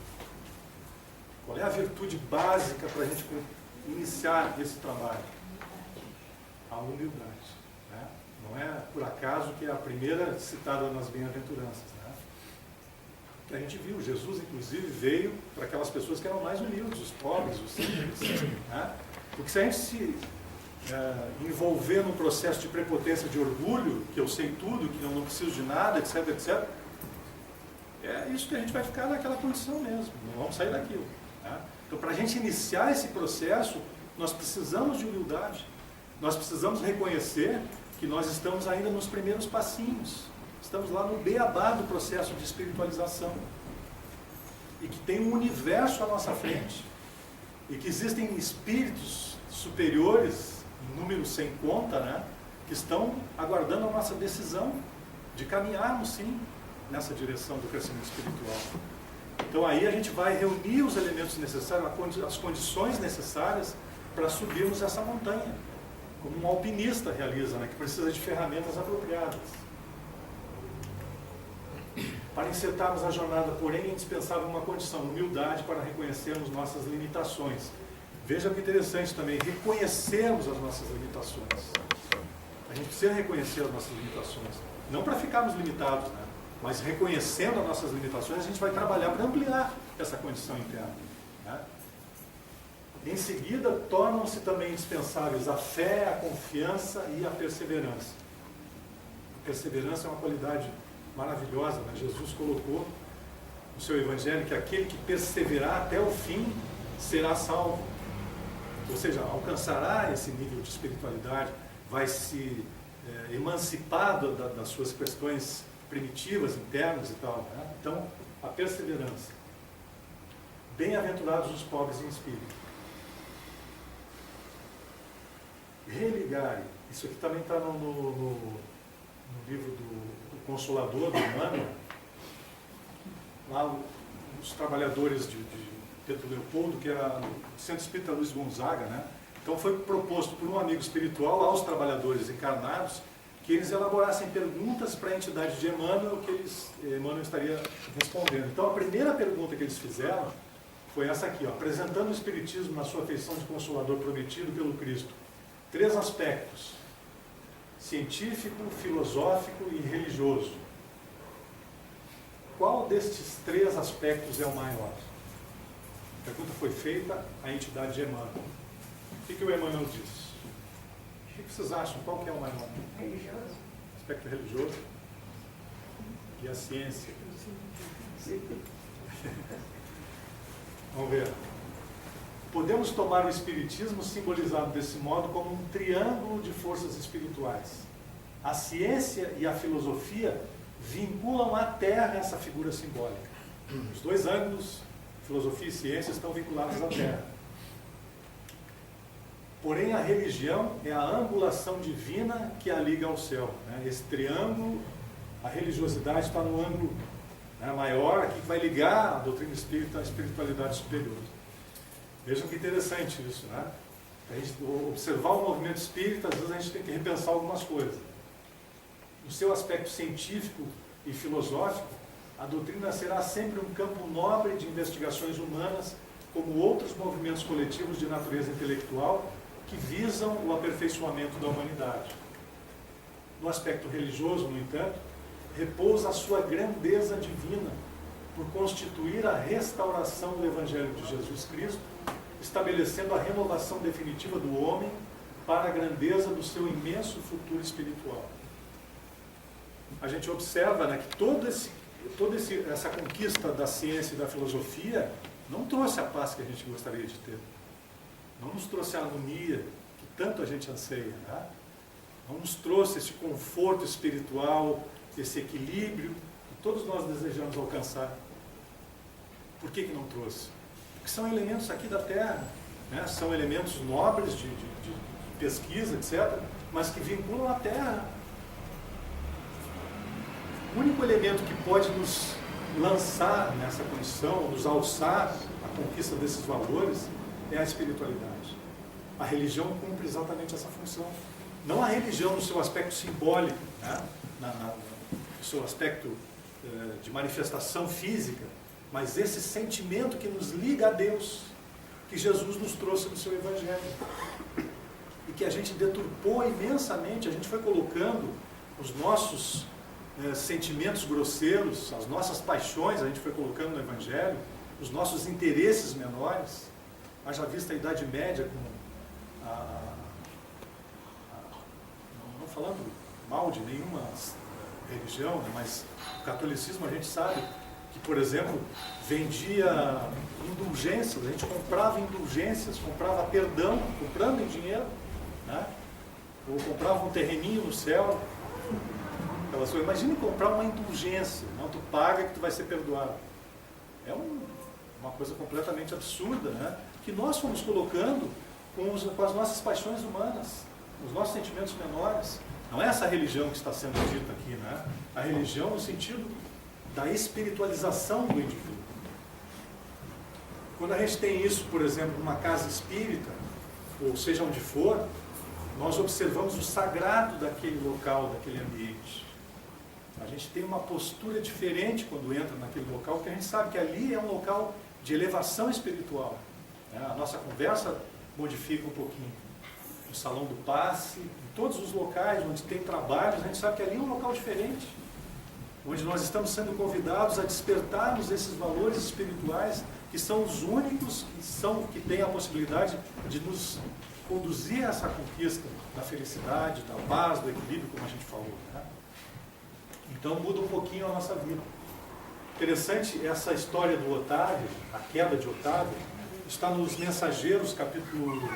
Qual é a virtude básica para a gente iniciar esse trabalho? A humildade. Né? Não é por acaso que é a primeira citada nas bem-aventuranças. Né? A gente viu, Jesus inclusive veio para aquelas pessoas que eram mais humildes, os pobres, os simples. Né? Porque se a gente se envolver num processo de prepotência, de orgulho, que eu sei tudo, que eu não preciso de nada, etc, etc, é isso que a gente vai ficar naquela condição mesmo, não vamos sair daquilo. Né? Então, para a gente iniciar esse processo, nós precisamos de humildade, nós precisamos reconhecer que nós estamos ainda nos primeiros passinhos, estamos lá no beabá do processo de espiritualização, e que tem um universo à nossa frente, e que existem espíritos superiores, em número sem conta, né, que estão aguardando a nossa decisão de caminharmos, sim, nessa direção do crescimento espiritual. Então aí a gente vai reunir os elementos necessários, as condições necessárias para subirmos essa montanha, como um alpinista realiza, né, que precisa de ferramentas apropriadas. Para encetarmos a jornada, porém, é indispensável uma condição, humildade, para reconhecermos nossas limitações. Veja que interessante também, reconhecermos as nossas limitações. A gente precisa reconhecer as nossas limitações, não para ficarmos limitados, né? Mas reconhecendo as nossas limitações, a gente vai trabalhar para ampliar essa condição interna. Né? Em seguida, tornam-se também indispensáveis a fé, a confiança e a perseverança. A perseverança é uma qualidade maravilhosa, né? Jesus colocou no seu Evangelho que aquele que perseverar até o fim será salvo. Ou seja, alcançará esse nível de espiritualidade, vai se emancipar das suas questões primitivas, internas e tal. Né? Então, a perseverança. Bem-aventurados os pobres em espírito. Religarem. Isso aqui também está no livro do Consolador, do Emmanuel. Lá os trabalhadores de Pedro Leopoldo, que era o Centro Espírita Luiz Gonzaga, né? Então foi proposto por um amigo espiritual aos trabalhadores encarnados que eles elaborassem perguntas para a entidade de Emmanuel, que Emmanuel estaria respondendo. Então a primeira pergunta que eles fizeram foi essa aqui, ó, apresentando o Espiritismo na sua feição de Consolador prometido pelo Cristo. 3 aspectos: científico, filosófico e religioso. Qual destes 3 aspectos é o maior? A pergunta foi feita à entidade de Emmanuel. O que o Emmanuel disse? O que vocês acham? Qual que é o maior? Religioso. Aspecto religioso e a ciência. Vamos ver. Podemos tomar o Espiritismo simbolizado desse modo como um triângulo de forças espirituais. A ciência e a filosofia vinculam à Terra essa figura simbólica. Os 2 ângulos, filosofia e ciência, estão vinculados à Terra. Porém, a religião é a angulação divina que a liga ao céu. Né? Esse triângulo, a religiosidade está no ângulo, né, maior, aqui que vai ligar a doutrina espírita à espiritualidade superior. Vejam que interessante isso, né? A gente observar o movimento espírita, às vezes a gente tem que repensar algumas coisas. No seu aspecto científico e filosófico, a doutrina será sempre um campo nobre de investigações humanas, como outros movimentos coletivos de natureza intelectual que visam o aperfeiçoamento da humanidade. No aspecto religioso, no entanto, repousa a sua grandeza divina por constituir a restauração do Evangelho de Jesus Cristo, estabelecendo a renovação definitiva do homem para a grandeza do seu imenso futuro espiritual. A gente observa, né, que toda essa conquista da ciência e da filosofia não trouxe a paz que a gente gostaria de ter. Não nos trouxe a harmonia que tanto a gente anseia. Né? Não nos trouxe esse conforto espiritual, esse equilíbrio que todos nós desejamos alcançar. Por que não trouxe? Porque são elementos aqui da Terra, né? São elementos nobres de pesquisa, etc., mas que vinculam a Terra. O único elemento que pode nos lançar nessa condição, nos alçar a conquista desses valores, é a espiritualidade. A religião cumpre exatamente essa função. Não a religião no seu aspecto simbólico, né? No seu aspecto de manifestação física, mas esse sentimento que nos liga a Deus, que Jesus nos trouxe no seu Evangelho. E que a gente deturpou imensamente, a gente foi colocando os nossos sentimentos grosseiros, as nossas paixões, a gente foi colocando no Evangelho, os nossos interesses menores. Haja vista a Idade Média, não falando mal de nenhuma religião, né, mas o catolicismo a gente sabe que, por exemplo, vendia indulgências, a gente comprava indulgências, comprava perdão, comprando em dinheiro, né? Ou comprava um terreninho no céu. Imagine comprar uma indulgência, não, tu paga que tu vai ser perdoado. É uma coisa completamente absurda, né? Que nós fomos colocando com as nossas paixões humanas, os nossos sentimentos menores. Não é essa religião que está sendo dita aqui, né? A religião no sentido da espiritualização do indivíduo. Quando a gente tem isso, por exemplo, numa casa espírita, ou seja onde for, nós observamos o sagrado daquele local, daquele ambiente. A gente tem uma postura diferente quando entra naquele local, porque a gente sabe que ali é um local de elevação espiritual. A nossa conversa modifica um pouquinho. No salão do passe, em todos os locais onde tem trabalhos, a gente sabe que ali é um local diferente, onde nós estamos sendo convidados a despertarmos esses valores espirituais que são os únicos que têm a possibilidade de nos conduzir a essa conquista da felicidade, da paz, do equilíbrio, como a gente falou, né? Então muda um pouquinho a nossa vida. Interessante essa história do Otávio, a queda de Otávio, está nos Mensageiros, capítulo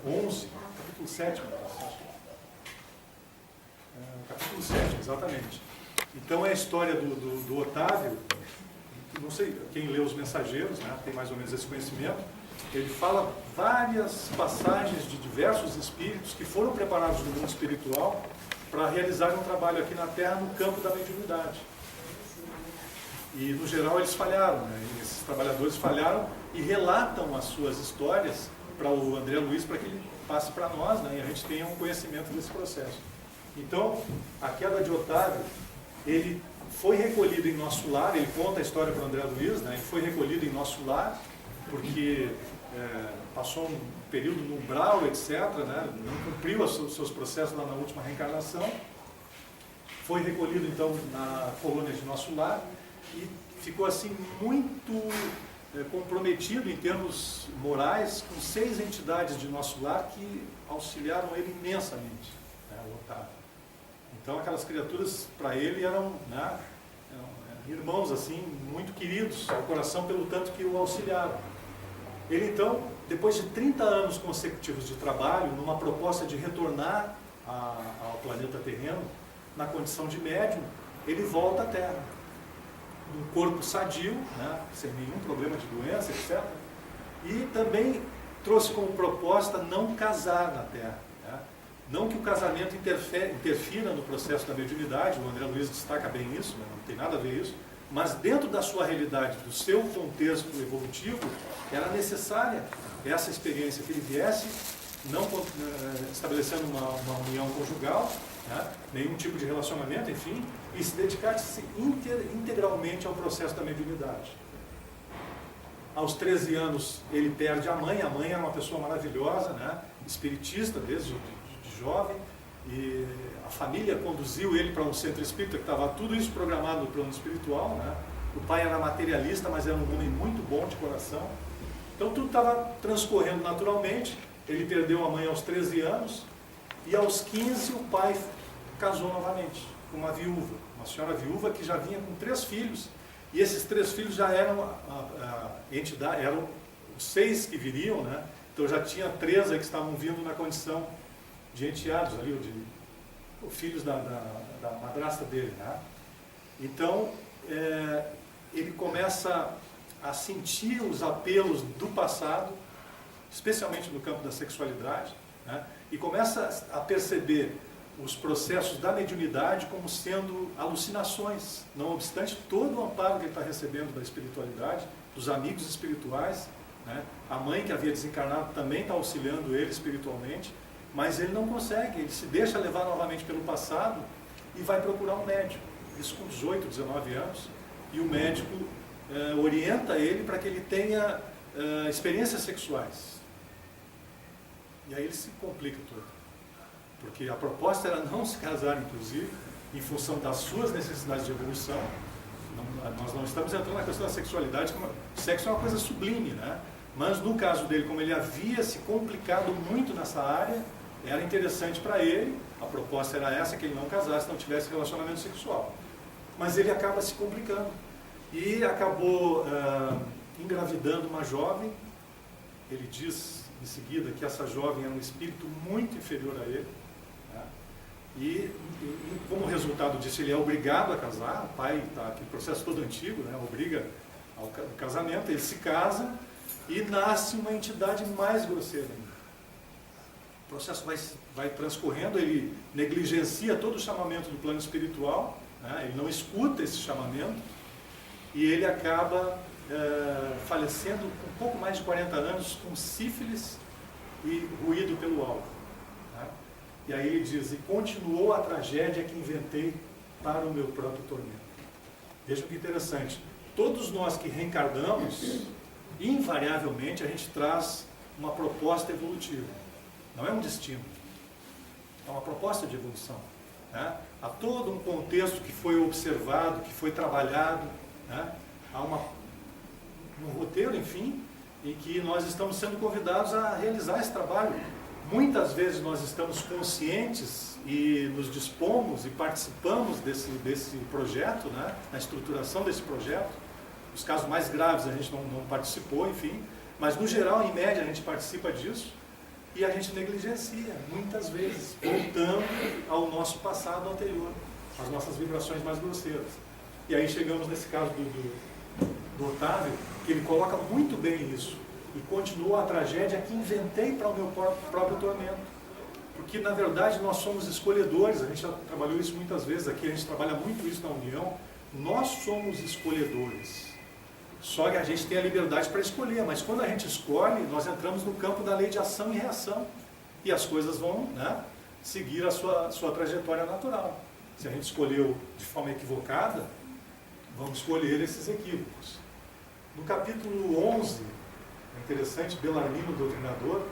11, capítulo 7, capítulo 7, exatamente. Então é a história do Otávio, não sei quem lê os Mensageiros, né, tem mais ou menos esse conhecimento. Ele fala várias passagens de diversos espíritos que foram preparados no mundo espiritual para realizar um trabalho aqui na Terra no campo da mediunidade. E, no geral, eles falharam, né? Esses trabalhadores falharam e relatam as suas histórias para o André Luiz, para que ele passe para nós, né? E a gente tenha um conhecimento desse processo. Então, a queda de Otávio, ele foi recolhido em nosso lar, ele conta a história para o André Luiz, né? Ele foi recolhido em nosso lar, porque passou um período no umbral, etc., né? Não cumpriu os seus processos lá na última reencarnação, foi recolhido então na colônia de nosso lar e ficou assim muito comprometido em termos morais com 6 entidades de nosso lar que auxiliaram ele imensamente, né, o Otávio. Então aquelas criaturas para ele eram, né, irmãos assim muito queridos ao coração pelo tanto que o auxiliaram. Ele então, depois de 30 anos consecutivos de trabalho, numa proposta de retornar ao planeta terreno, na condição de médium, ele volta à Terra. Um corpo sadio, né, sem nenhum problema de doença, etc. E também trouxe como proposta não casar na Terra. Né? Não que o casamento interfira no processo da mediunidade, o André Luiz destaca bem isso, né, não tem nada a ver isso, mas dentro da sua realidade, do seu contexto evolutivo, era necessária essa experiência, que ele viesse, não estabelecendo uma união conjugal, né, nenhum tipo de relacionamento, enfim, e se dedicasse integralmente ao processo da mediunidade. Aos 13 anos ele perde a mãe era uma pessoa maravilhosa, né, espiritista desde de jovem, e a família conduziu ele para um centro espírita, que estava tudo isso programado no plano espiritual, né? O pai era materialista, mas era um homem muito bom de coração. Então tudo estava transcorrendo naturalmente. Ele perdeu a mãe aos 13 anos e aos 15 o pai casou novamente com uma viúva, uma senhora viúva que já vinha com 3 filhos. E esses 3 filhos já eram a entidade, eram os 6 que viriam, né? Então já tinha 3 aí que estavam vindo na condição de enteados ali, filhos da madrasta dele, né? Então, ele começa a sentir os apelos do passado, especialmente no campo da sexualidade, né? E começa a perceber os processos da mediunidade como sendo alucinações, não obstante todo o amparo que ele está recebendo da espiritualidade, dos amigos espirituais, né? A mãe que havia desencarnado também está auxiliando ele espiritualmente, mas ele não consegue, ele se deixa levar novamente pelo passado e vai procurar um médico, isso com 18, 19 anos, e o médico orienta ele para que ele tenha experiências sexuais. E aí ele se complica todo, porque a proposta era não se casar, inclusive, em função das suas necessidades de evolução. Nós não estamos entrando na questão da sexualidade, o sexo é uma coisa sublime, né? Mas no caso dele, como ele havia se complicado muito nessa área, era interessante para ele, a proposta era essa, que ele não casasse, não tivesse relacionamento sexual. Mas ele acaba se complicando e acabou engravidando uma jovem. Ele diz em seguida que essa jovem era um espírito muito inferior a ele, né? E como resultado disso ele é obrigado a casar. O pai está aquele processo todo antigo, né? Obriga ao casamento, ele se casa e nasce uma entidade mais grosseira ainda. O processo vai transcorrendo, ele negligencia todo o chamamento do plano espiritual, né? Ele não escuta esse chamamento e ele acaba falecendo com um pouco mais de 40 anos, com sífilis e ruído pelo alvo. Né? E aí ele diz, e continuou a tragédia que inventei para o meu próprio tormento. Vejam que interessante, todos nós que reencarnamos, invariavelmente a gente traz uma proposta evolutiva, não é um destino, é uma proposta de evolução. Né? Há todo um contexto que foi observado, que foi trabalhado, né? Há um roteiro, enfim, em que nós estamos sendo convidados a realizar esse trabalho. Muitas vezes nós estamos conscientes e nos dispomos e participamos desse projeto, né? Na estruturação desse projeto. Os casos mais graves a gente não participou, enfim, mas no geral, em média, a gente participa disso e a gente negligencia, muitas vezes, voltando ao nosso passado anterior, às nossas vibrações mais grosseiras. E aí chegamos nesse caso do Otávio, que ele coloca muito bem isso, e continua a tragédia que inventei para o meu próprio tormento. Porque, na verdade, nós somos escolhedores, a gente já trabalhou isso muitas vezes aqui, a gente trabalha muito isso na União, nós somos escolhedores. Só que a gente tem a liberdade para escolher, mas quando a gente escolhe, nós entramos no campo da lei de ação e reação. E as coisas vão, né, seguir a sua trajetória natural. Se a gente escolheu de forma equivocada, vamos escolher esses equívocos. No capítulo 11, é interessante, Bellarmino, o doutrinador,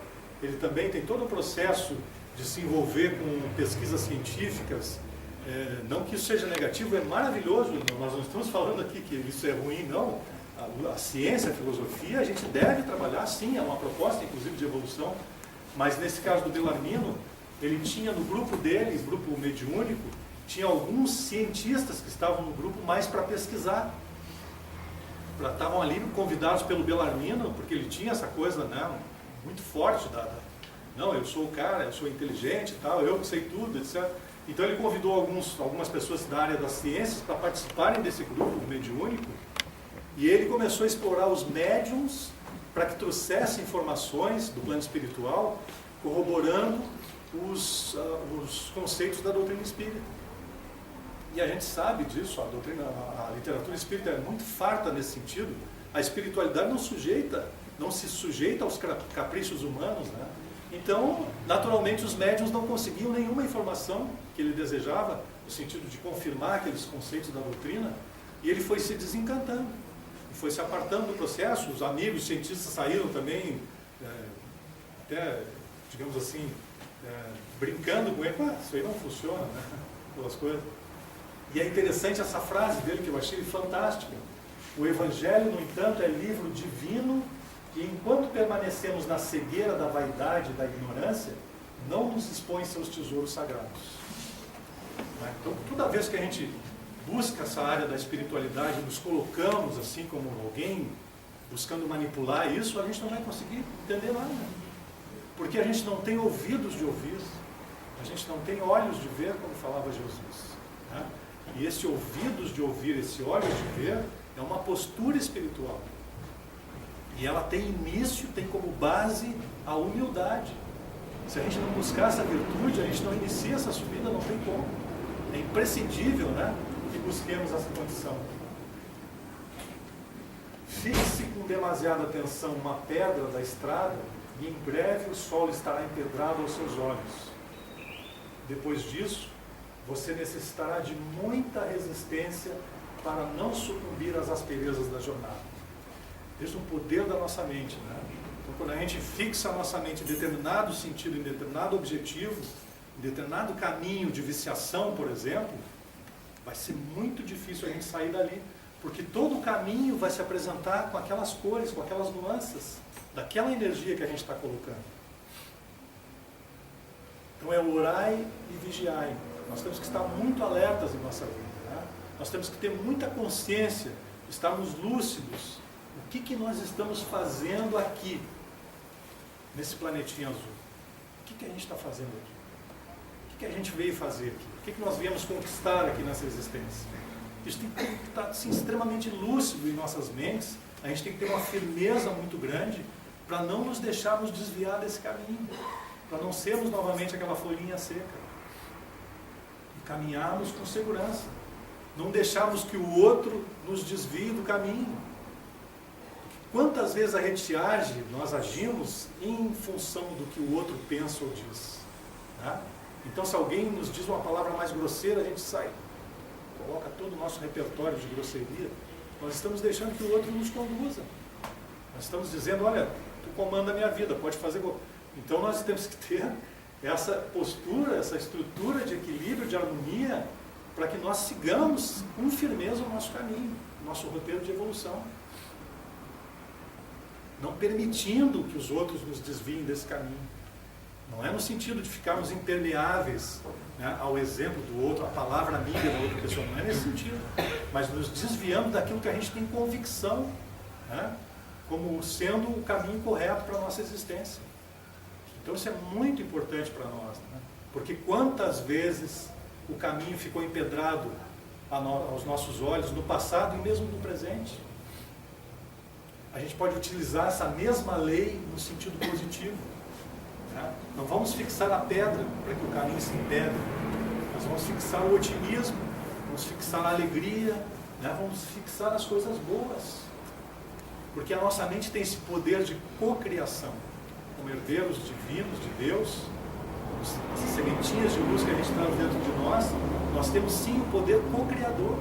ele também tem todo o processo de se envolver com pesquisas científicas. Não que isso seja negativo, é maravilhoso, nós não estamos falando aqui que isso é ruim, não. A ciência, a filosofia, a gente deve trabalhar, sim, é uma proposta, inclusive, de evolução, mas nesse caso do Bellarmino, ele tinha no grupo dele, grupo mediúnico, tinha alguns cientistas que estavam no grupo mais para pesquisar. Estavam ali convidados pelo Bellarmino, porque ele tinha essa coisa, né, muito forte, não, eu sou o cara, eu sou inteligente e tal, eu que sei tudo, etc. Então ele convidou algumas pessoas da área das ciências para participarem desse grupo mediúnico, e ele começou a explorar os médiums para que trouxessem informações do plano espiritual, corroborando os conceitos da doutrina espírita. E a gente sabe disso, a literatura espírita é muito farta nesse sentido. A espiritualidade não se sujeita aos caprichos humanos, né? Então, naturalmente, os médiuns não conseguiam nenhuma informação que ele desejava, no sentido de confirmar aqueles conceitos da doutrina, e ele foi se desencantando, foi se apartando do processo. Os amigos os cientistas saíram também, até, digamos assim, brincando com ele, isso aí não funciona, né? Pelas coisas. E é interessante essa frase dele, que eu achei fantástica. O Evangelho, no entanto, é livro divino e enquanto permanecemos na cegueira da vaidade e da ignorância, não nos expõe seus tesouros sagrados. Então, toda vez que a gente busca essa área da espiritualidade, nos colocamos assim como alguém buscando manipular isso, a gente não vai conseguir entender nada. Porque a gente não tem ouvidos de ouvir, a gente não tem olhos de ver, como falava Jesus. Né? E esse ouvidos de ouvir, esse olhos de ver, é uma postura espiritual. E ela tem início, tem como base a humildade. Se a gente não buscar essa virtude, a gente não inicia essa subida, não tem como. É imprescindível, né, que busquemos essa condição. Fixe com demasiada atenção uma pedra da estrada e em breve o solo estará empedrado aos seus olhos. Depois disso, você necessitará de muita resistência para não sucumbir às asperezas da jornada. Veja o poder da nossa mente, né? Então, quando a gente fixa a nossa mente em determinado sentido, em determinado objetivo, em determinado caminho de viciação, por exemplo, vai ser muito difícil a gente sair dali, porque todo o caminho vai se apresentar com aquelas cores, com aquelas nuances, daquela energia que a gente está colocando. Então é orai e vigiai. Nós temos que estar muito alertas em nossa vida, né? Nós temos que ter muita consciência, estarmos lúcidos. O que nós estamos fazendo aqui, nesse planetinha azul? O que a gente está fazendo aqui? O que a gente veio fazer aqui? O que nós viemos conquistar aqui nessa existência? Isso tem que estar assim, extremamente lúcido em nossas mentes. A gente tem que ter uma firmeza muito grande para não nos deixarmos desviar desse caminho, para não sermos novamente aquela folhinha seca. E caminharmos com segurança. Não deixarmos que o outro nos desvie do caminho. Quantas vezes a gente age, nós agimos em função do que o outro pensa ou diz, né? Então, se alguém nos diz uma palavra mais grosseira, a gente sai, coloca todo o nosso repertório de grosseria. Nós estamos deixando que o outro nos conduza. Nós estamos dizendo, olha, tu comanda a minha vida, pode fazer... Então, nós temos que ter essa postura, essa estrutura de equilíbrio, de harmonia, para que nós sigamos com firmeza o nosso caminho, o nosso roteiro de evolução. Não permitindo que os outros nos desviem desse caminho. Não é no sentido de ficarmos impermeáveis, né, ao exemplo do outro, à palavra amiga da outra pessoa, não é nesse sentido. Mas nos desviando daquilo que a gente tem convicção, né, como sendo o caminho correto para a nossa existência. Então isso é muito importante para nós, né, porque quantas vezes o caminho ficou empedrado aos nossos olhos no passado e mesmo no presente. A gente pode utilizar essa mesma lei no sentido positivo. Né? Não vamos fixar a pedra para que o caminho se empedre. Nós vamos fixar o otimismo, vamos fixar a alegria, né? Vamos fixar as coisas boas. Porque a nossa mente tem esse poder de cocriação. Como herdeiros divinos de Deus, essas sementinhas de luz que a gente traz dentro de nós temos sim o poder co-criador.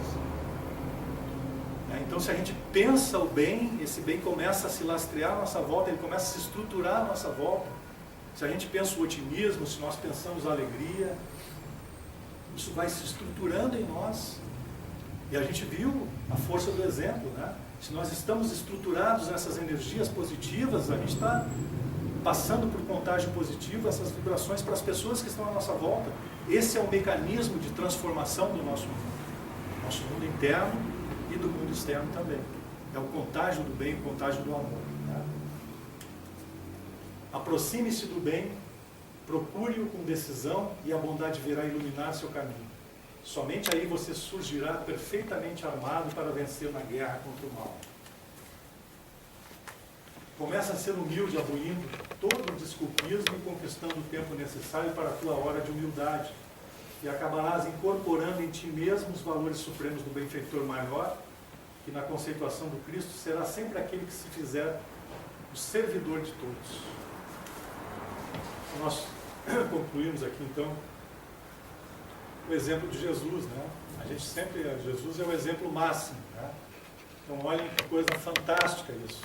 Então, se a gente pensa o bem, esse bem começa a se lastrear à nossa volta, ele começa a se estruturar à nossa volta. Se a gente pensa o otimismo, se nós pensamos a alegria, isso vai se estruturando em nós. E a gente viu a força do exemplo, né? Se nós estamos estruturados nessas energias positivas, a gente está passando por contágio positivo essas vibrações para as pessoas que estão à nossa volta. Esse é o mecanismo de transformação do nosso mundo interno e do mundo externo também. É o contágio do bem, o contágio do amor. Né? Aproxime-se do bem, procure-o com decisão e a bondade virá iluminar seu caminho. Somente aí você surgirá perfeitamente armado para vencer na guerra contra o mal. Começa a ser humilde, abolindo todo o desculpismo e conquistando o tempo necessário para a tua hora de humildade. E acabarás incorporando em ti mesmo os valores supremos do benfeitor maior, que na conceituação do Cristo será sempre aquele que se fizer o servidor de todos. Nós concluímos aqui então o exemplo de Jesus, né? A gente sempre, Jesus é o exemplo máximo, né? Então olhem que coisa fantástica isso.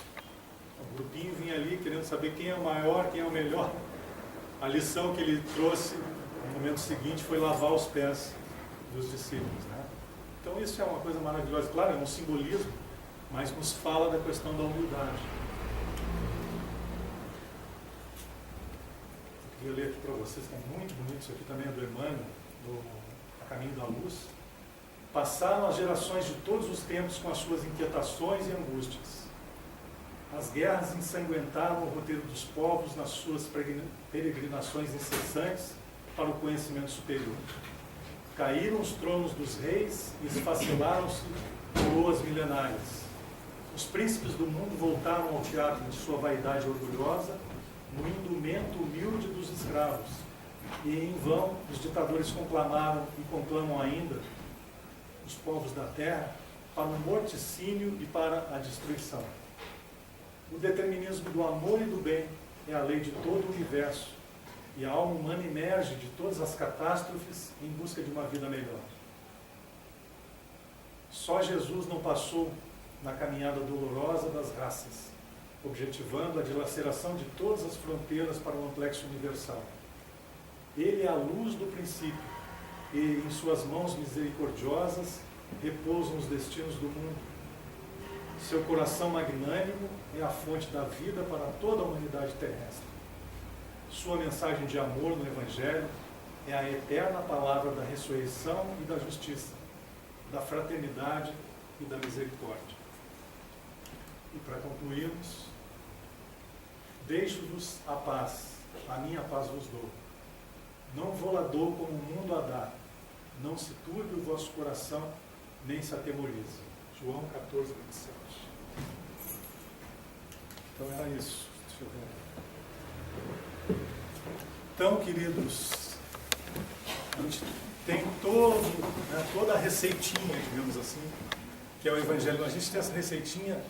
O grupinho vinha ali querendo saber quem é o maior, quem é o melhor. A lição que ele trouxe no momento seguinte foi lavar os pés dos discípulos, né? Então isso é uma coisa maravilhosa. Claro, é um simbolismo, mas nos fala da questão da humildade. Eu queria ler aqui para vocês, que é muito bonito, isso aqui também é do Emmanuel, do A Caminho da Luz. Passaram as gerações de todos os tempos com as suas inquietações e angústias. As guerras ensanguentaram o roteiro dos povos nas suas peregrinações incessantes para o conhecimento superior. Caíram os tronos dos reis e esfacelaram-se coroas milenárias. Os príncipes do mundo voltaram ao teatro de sua vaidade orgulhosa, no indumento humilde dos escravos. E em vão os ditadores conclamaram e conclamam ainda os povos da terra para o morticínio e para a destruição. O determinismo do amor e do bem é a lei de todo o universo, e a alma humana emerge de todas as catástrofes em busca de uma vida melhor. Só Jesus não passou na caminhada dolorosa das raças, objetivando a dilaceração de todas as fronteiras para o amplexo universal. Ele é a luz do princípio, e em suas mãos misericordiosas repousam os destinos do mundo. Seu coração magnânimo é a fonte da vida para toda a humanidade terrestre. Sua mensagem de amor no Evangelho é a eterna palavra da ressurreição e da justiça, da fraternidade e da misericórdia. E para concluirmos, deixo-vos a paz, a minha paz vos dou. Não vou-la dou como o mundo a dá. Não se turbe o vosso coração, nem se atemorize. João 14, 27. Então era isso. Deixa eu ver. Então, queridos, a gente tem toda a receitinha, digamos assim, que é o Evangelho. A gente tem essa receitinha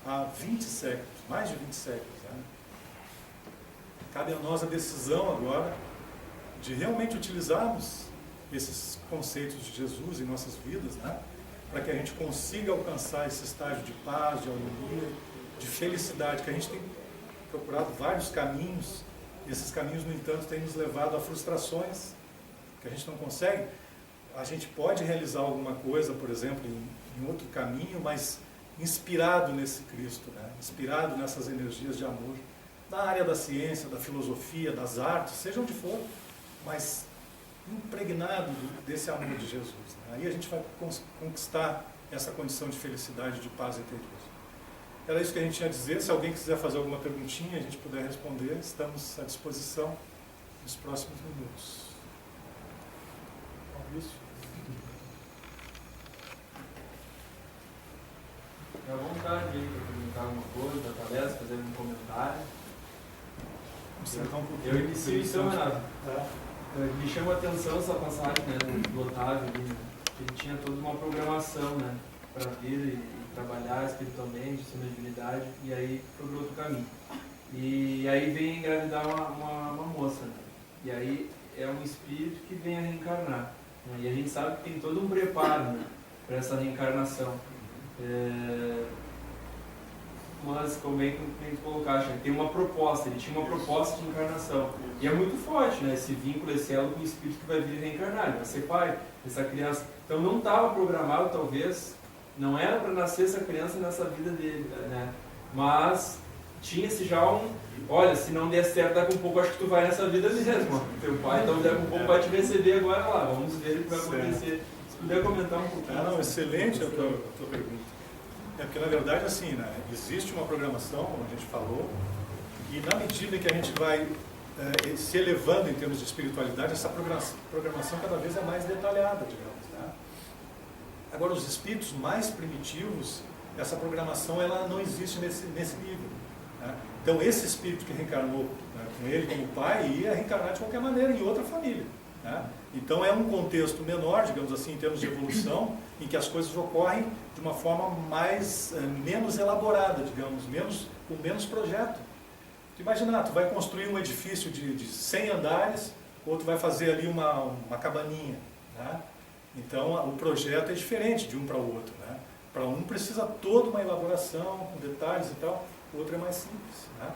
há 20 séculos, mais de 20 séculos. Né? Cabe a nós a decisão agora de realmente utilizarmos esses conceitos de Jesus em nossas vidas, né? Para que a gente consiga alcançar esse estágio de paz, de harmonia, de felicidade, que a gente tem procurado vários caminhos. Esses caminhos, no entanto, têm nos levado a frustrações, que a gente não consegue. A gente pode realizar alguma coisa, por exemplo, em outro caminho, mas inspirado nesse Cristo, né? Inspirado nessas energias de amor, na área da ciência, da filosofia, das artes, seja onde for, mas impregnado desse amor de Jesus. Né? Aí a gente vai conquistar essa condição de felicidade, de paz interior. Era isso que a gente tinha a dizer. Se alguém quiser fazer alguma perguntinha, a gente puder responder, estamos à disposição nos próximos minutos. Isso. Fique à vontade aí para perguntar alguma coisa da palestra, fazer algum comentário. Vamos sentar um pouquinho. Eu inicio então, Renato. Me chama a atenção essa passagem, né, do Otávio, ali, né, que ele tinha toda uma programação, né, para vir e trabalhar espiritualmente, sua mediunidade, e aí foi para outro caminho. E aí vem engravidar uma moça, né, e aí é um espírito que vem a reencarnar. Né, e a gente sabe que tem todo um preparo, né, para essa reencarnação. Mas como é que tem que colocar, ele tem uma proposta, ele tinha uma proposta de encarnação. E é muito forte, né, esse vínculo, esse elo com o espírito que vai vir reencarnar, ele vai ser pai dessa criança. Então não estava programado, talvez, não era para nascer essa criança nessa vida dele, né? Mas tinha-se já olha, se não der certo daqui a pouco, acho que tu vai nessa vida mesmo, teu pai, então daqui a pouco vai te receber agora lá, vamos ver o que vai acontecer. Se puder comentar um pouquinho. Não, excelente a tua pergunta. É porque, na verdade, assim, né, existe uma programação, como a gente falou, e na medida que a gente vai se elevando em termos de espiritualidade, essa programação cada vez é mais detalhada, digamos. Né? Agora, os espíritos mais primitivos, essa programação ela não existe nesse nível. Né? Então, esse espírito que reencarnou, né, com ele como pai, ia reencarnar de qualquer maneira em outra família. Né? Então, é um contexto menor, digamos assim, em termos de evolução, em que as coisas ocorrem de uma forma menos elaborada, digamos, com menos projeto. Imagina, tu vai construir um edifício de 100 andares, outro vai fazer ali uma cabaninha. Né? Então, o projeto é diferente de um para o outro. Né? Para um precisa toda uma elaboração, com detalhes e tal, o outro é mais simples. Né?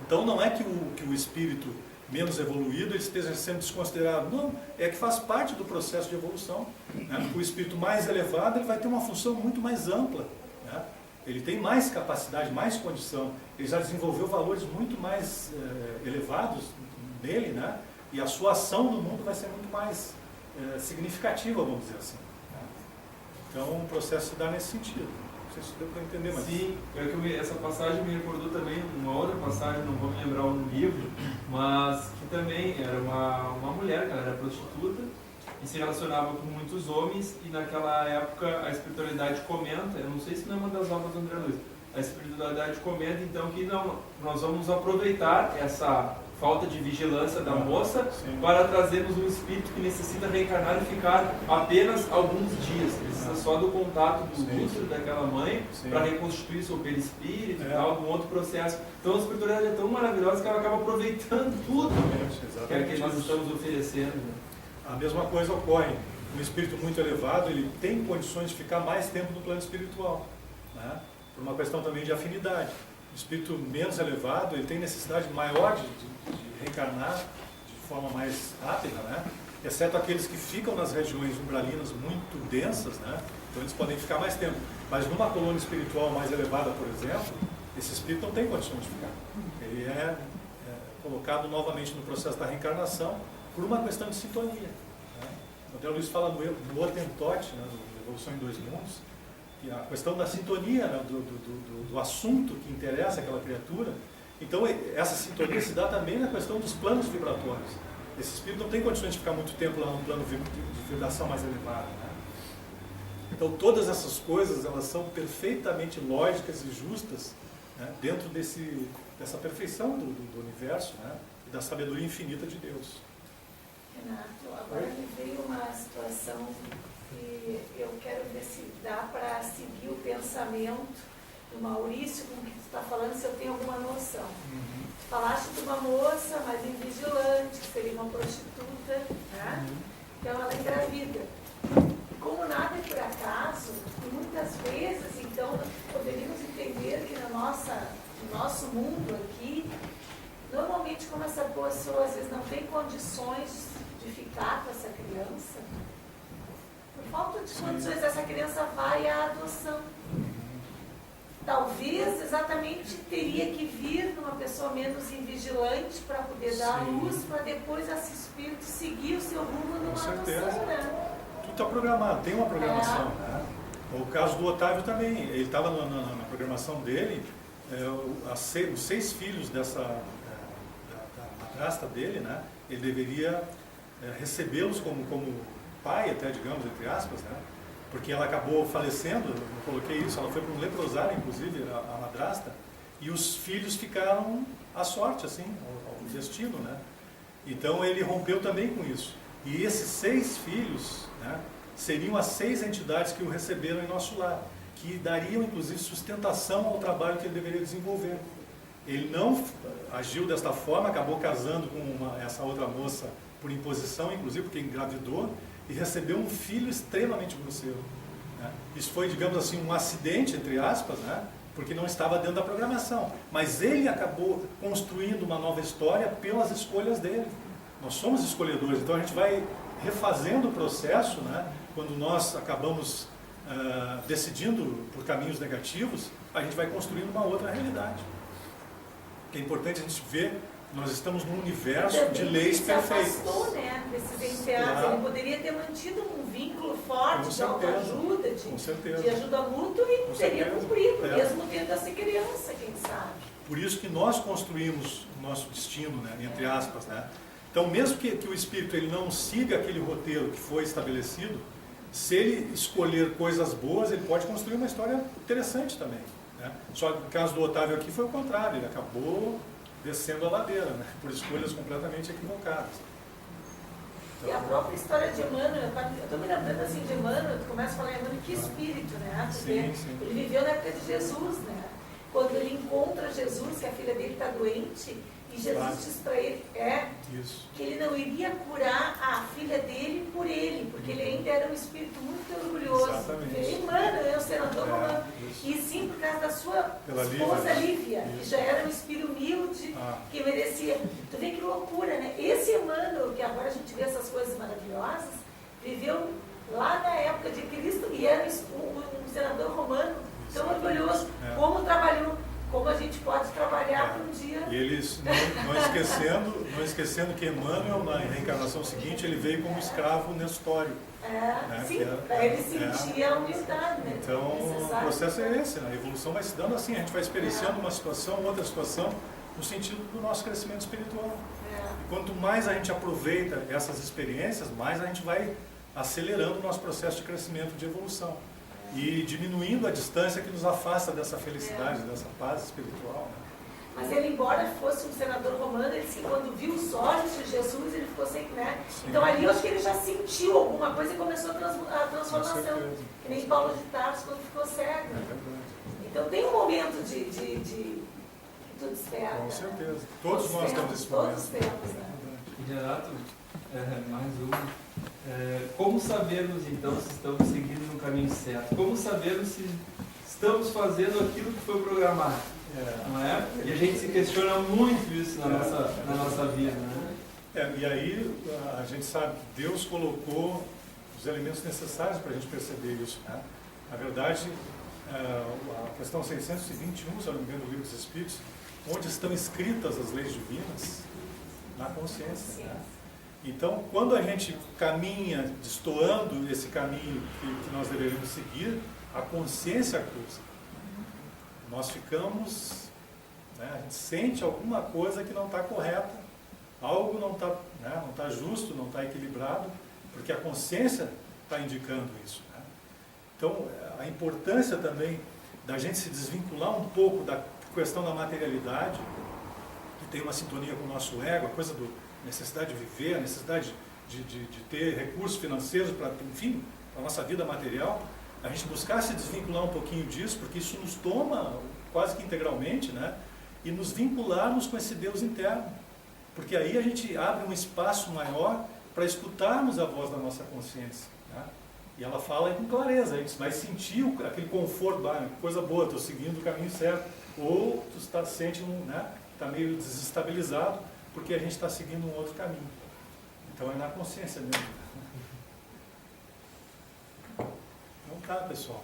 Então, não é que o espírito menos evoluído ele esteja sendo desconsiderado. Não, é que faz parte do processo de evolução. Né? O espírito mais elevado ele vai ter uma função muito mais ampla. Né? Ele tem mais capacidade, mais condição. Ele já desenvolveu valores muito mais elevados nele, né? E a sua ação no mundo vai ser muito mais significativa, vamos dizer assim. Né? Então o processo se dá nesse sentido. Não sei se deu para entender, mas... Sim, essa passagem me recordou também uma outra passagem, não vou me lembrar no livro, mas que também era uma mulher, que ela era prostituta e se relacionava com muitos homens, e naquela época a espiritualidade comenta, eu não sei se não é uma das obras do André Luiz, a espiritualidade comenta então que não, nós vamos aproveitar essa falta de vigilância da moça para trazermos um espírito que necessita reencarnar e ficar apenas alguns dias, precisa só do contato do útero daquela mãe para reconstituir seu perispírito e tal, um outro processo. Então a espiritualidade é tão maravilhosa que ela acaba aproveitando tudo que nós estamos oferecendo. Né? A mesma coisa ocorre. Um espírito muito elevado, ele tem condições de ficar mais tempo no plano espiritual, né? Por uma questão também de afinidade. O espírito menos elevado, ele tem necessidade maior de reencarnar de forma mais rápida, né? exceto aqueles que ficam nas regiões umbralinas muito densas, né? Então eles podem ficar mais tempo. Mas numa colônia espiritual mais elevada, por exemplo, esse espírito não tem condição de ficar. Ele é colocado novamente no processo da reencarnação por uma questão de sintonia. Né? O André Luiz fala no Otentote, né, do Evolução em Dois Mundos, que a questão da sintonia, né, do assunto que interessa àquela criatura. Então essa sintonia se dá também na questão dos planos vibratórios. Esse espírito não tem condições de ficar muito tempo lá no plano de vibração mais elevado. Né? Então todas essas coisas, elas são perfeitamente lógicas e justas, né, dentro dessa perfeição do universo, né, e da sabedoria infinita de Deus. Renato, agora me veio uma situação que eu quero ver se dá para seguir o pensamento do Maurício com o que tu está falando, se eu tenho alguma noção. Tu falaste de uma moça mais invigilante, que seria uma prostituta, né? Então ela engravida. Como nada é por acaso, e muitas vezes, então, poderíamos entender que no nosso mundo aqui, normalmente como essa pessoa às vezes não tem condições de ficar com essa criança, por falta de condições, essa criança vai à adoção. Talvez exatamente teria que vir numa pessoa menos invigilante para poder dar a luz, para depois esse espírito seguir o seu rumo numa adoção, né? Tudo está programado, tem uma programação. Né? O caso do Otávio também, ele estava na programação dele, os 6 filhos da madrasta dele, né? Ele deveria recebê-los como pai, até digamos, entre aspas, né? Porque ela acabou falecendo, eu coloquei isso, ela foi para um leprosário, inclusive, a madrasta, e os filhos ficaram à sorte, assim, ao destino, né? Então ele rompeu também com isso. E esses 6 filhos, né, seriam as 6 entidades que o receberam em nosso lar, que dariam, inclusive, sustentação ao trabalho que ele deveria desenvolver. Ele não agiu desta forma, acabou casando com essa outra moça por imposição, inclusive, porque engravidou, e recebeu um filho extremamente grosseiro. Né? Isso foi, digamos assim, um acidente, entre aspas, né? Porque não estava dentro da programação. Mas ele acabou construindo uma nova história pelas escolhas dele. Nós somos escolhedores, então a gente vai refazendo o processo, né? Quando nós acabamos decidindo por caminhos negativos, a gente vai construindo uma outra realidade. É importante a gente ver, nós estamos num universo de leis perfeitas. Ele se afastou, né, desses enteados. Ele poderia ter mantido um vínculo forte de autoajuda, de ajuda mútua e teria cumprido, mesmo tendo essa criança, quem sabe. Por isso que nós construímos o nosso destino, né, entre aspas, né? Então, mesmo que o espírito ele não siga aquele roteiro que foi estabelecido, se ele escolher coisas boas, ele pode construir uma história interessante também. Né? Só que no caso do Otávio aqui foi o contrário, ele acabou descendo a ladeira, né? Por escolhas completamente equivocadas. Então, e a própria história de Emmanuel, eu estou me lembrando assim de Emmanuel, tu começa a falar Emmanuel, que espírito, né? Porque ele viveu na época de Jesus, né? Quando ele encontra Jesus, que a filha dele está doente, e Jesus diz para ele que ele não iria curar a filha dele por ele, porque ele ainda era um espírito muito orgulhoso. Emmanuel é o senador romano. E sim por causa da sua esposa Lívia, que já era um espírito humilde, que merecia. Tu vê que loucura, né? Esse Emmanuel, que agora a gente vê essas coisas maravilhosas, viveu lá na época de Cristo e era um senador romano tão orgulhoso. Como trabalhou. Como a gente pode trabalhar um dia. E eles, não esquecendo que Emmanuel, na reencarnação seguinte, ele veio como escravo nestório. Né? Sim, ele sentia a humildade. Né? Então, o processo é esse, né? A evolução vai se dando assim, a gente vai experienciando uma situação, outra situação, no sentido do nosso crescimento espiritual. E quanto mais a gente aproveita essas experiências, mais a gente vai acelerando o nosso processo de crescimento, de evolução. E diminuindo a distância que nos afasta dessa felicidade, dessa paz espiritual. Né? Mas ele, embora fosse um senador romano, ele disse que quando viu os olhos de Jesus, ele ficou sem, né? Então ali eu acho que ele já sentiu alguma coisa e começou a transformação. Que nem Paulo de Tarso quando ficou cego. Então tem um momento de que tudo desperta. Com certeza. Todos nós temos esse momento. Todos temos, né? Renato, mais uma. Como sabermos então se estamos seguindo no caminho certo? Como sabermos se estamos fazendo aquilo que foi programado? Não é? E a gente se questiona muito isso na nossa vida, né? E aí a gente sabe que Deus colocou os elementos necessários para a gente perceber isso, né? Na verdade, a questão 621, se eu não me engano, do Livro dos Espíritos, onde estão escritas as leis divinas? Na consciência. Né? Então, quando a gente caminha destoando esse caminho que nós deveríamos seguir, a consciência acusa. Nós ficamos, né, a gente sente alguma coisa que não está correta, algo não está, né, não está justo, não está equilibrado, porque a consciência está indicando isso. Né? Então, a importância também da gente se desvincular um pouco da questão da materialidade, que tem uma sintonia com o nosso ego, a coisa da necessidade de viver, a necessidade de ter recursos financeiros para, enfim, para a nossa vida material, a gente buscar se desvincular um pouquinho disso, porque isso nos toma quase que integralmente, né? E nos vincularmos com esse Deus interno. Porque aí a gente abre um espaço maior para escutarmos a voz da nossa consciência. Né? E ela fala com clareza, a gente vai sentir aquele conforto, coisa boa, estou seguindo o caminho certo. Ou tu sente, né, está meio desestabilizado, porque a gente está seguindo um outro caminho. Então é na consciência mesmo. Então tá, pessoal.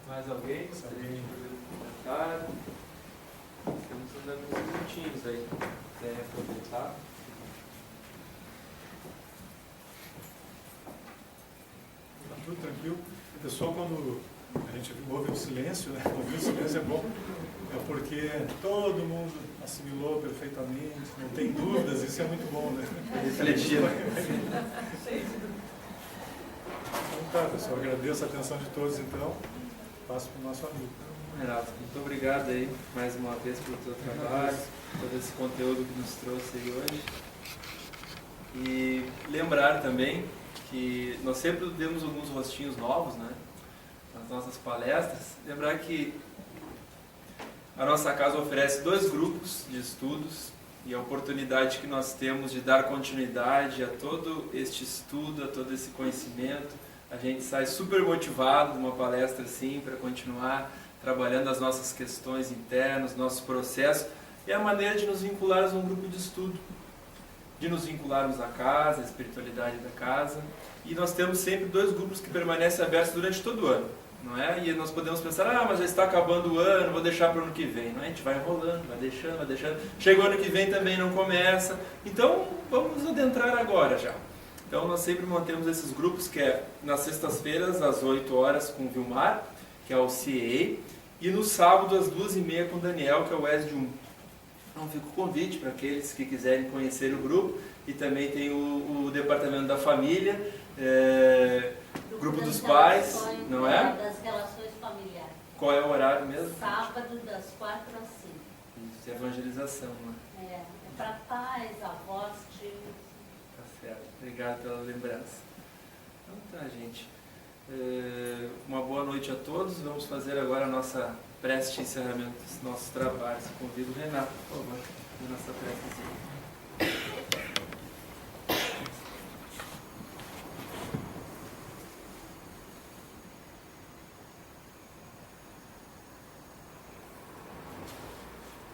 Mais alguém? Gostaria de fazer um comentário? Estamos andando uns minutinhos aí. Quiser aproveitar. Tá tudo tranquilo. O pessoal, quando a gente ouve o silêncio, né? Ouvir o silêncio é bom, é porque todo mundo assimilou perfeitamente, não tem dúvidas, isso é muito bom, né? Refletindo. Então tá, pessoal, agradeço a atenção de todos, então, passo para o nosso amigo. Renato, muito obrigado aí mais uma vez pelo teu trabalho, todo esse conteúdo que nos trouxe aí hoje. E lembrar também que nós sempre temos alguns rostinhos novos, né, nas nossas palestras. Lembrar que a nossa casa oferece 2 grupos de estudos e a oportunidade que nós temos de dar continuidade a todo este estudo, a todo esse conhecimento. A gente sai super motivado de uma palestra assim para continuar trabalhando as nossas questões internas, nossos processos, e a maneira de nos vincularmos a um grupo de estudo, de nos vincularmos à casa, à espiritualidade da casa. E nós temos sempre 2 grupos que permanecem abertos durante todo o ano, não é? E nós podemos pensar, mas já está acabando o ano, vou deixar para o ano que vem. Não é? A gente vai enrolando, vai deixando. Chega o ano que vem também não começa. Então, vamos nos adentrar agora já. Então, nós sempre mantemos esses grupos, que é nas sextas-feiras, às 8 horas, com o Vilmar, que é o CA, e no sábado, às 2h30, com o Daniel, que é o ESD1. Então, fica o convite para aqueles que quiserem conhecer o grupo, e também tem o Departamento da Família, Grupo dos Pais, não é? Das relações familiares. Qual é o horário mesmo? Sábado, das 4 às 5. Isso, evangelização, né? É para pais, avós, tios. Tá certo. Obrigado pela lembrança. Então tá, gente. Uma boa noite a todos. Vamos fazer agora a nossa prece de encerramento dos nossos trabalhos. Convido o Renato, por favor, a nossa prece.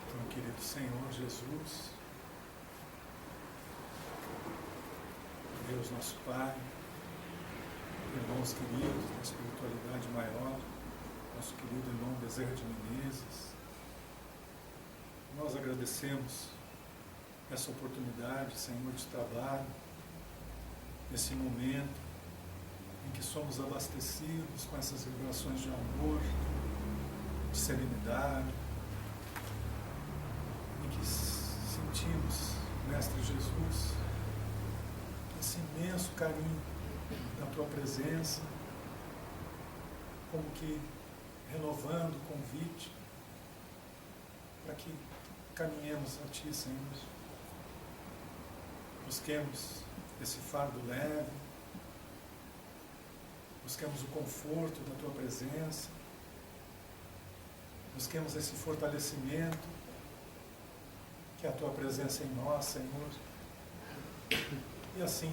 Então, querido Senhor Jesus, Deus nosso Pai, irmãos queridos da espiritualidade maior, nosso querido irmão Bezerra de Menezes, nós agradecemos essa oportunidade, Senhor, de trabalho, nesse momento em que somos abastecidos com essas vibrações de amor, de serenidade, em que sentimos, Mestre Jesus, esse imenso carinho da Tua presença, como que renovando o convite para que caminhemos a Ti, Senhor. Busquemos esse fardo leve, busquemos o conforto da Tua presença, busquemos esse fortalecimento que é a Tua presença em nós, Senhor, e assim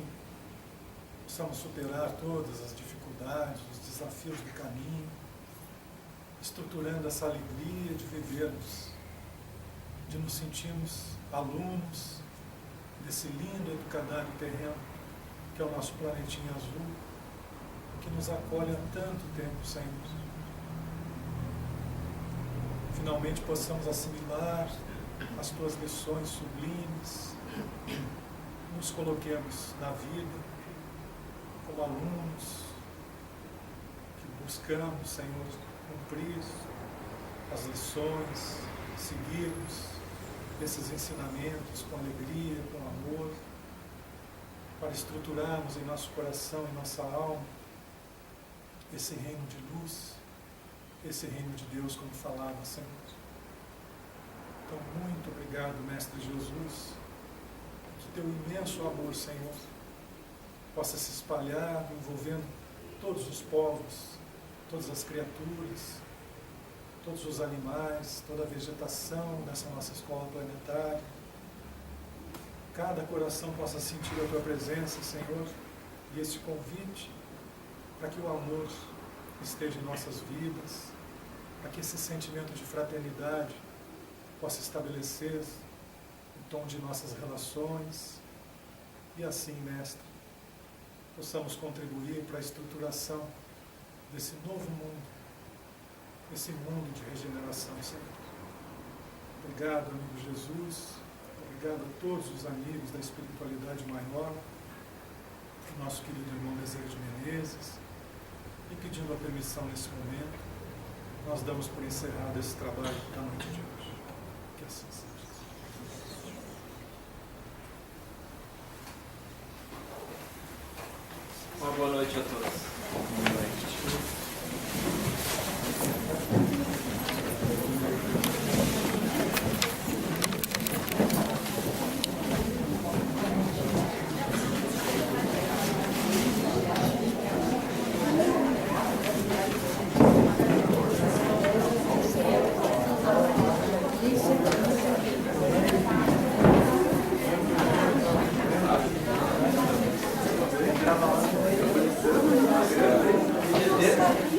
possamos superar todas as dificuldades, os desafios do caminho, estruturando essa alegria de vivermos, de nos sentirmos alunos desse lindo educandário terreno, que é o nosso planetinha azul, que nos acolhe há tanto tempo, Senhor. Finalmente possamos assimilar as tuas lições sublimes, nos coloquemos na vida como alunos que buscamos, Senhor, cumprir as lições, seguirmos esses ensinamentos com alegria, com amor, para estruturarmos em nosso coração, em nossa alma, esse reino de luz, esse reino de Deus, como falava, Senhor. Então, muito obrigado, Mestre Jesus, que teu imenso amor, Senhor, possa se espalhar, envolvendo todos os povos, todas as criaturas, todos os animais, toda a vegetação dessa nossa escola planetária. Cada coração possa sentir a tua presença, Senhor, e esse convite para que o amor esteja em nossas vidas, para que esse sentimento de fraternidade possa estabelecer o tom de nossas relações, e assim, Mestre, possamos contribuir para a estruturação desse novo mundo, esse mundo de regeneração, Senhor. Obrigado, amigo Jesus, obrigado a todos os amigos da espiritualidade maior, o nosso querido irmão Bezerra de Menezes, e pedindo a permissão nesse momento, nós damos por encerrado esse trabalho da noite de hoje. Que assim seja. Uma boa noite a todos. Boa noite. Beleza?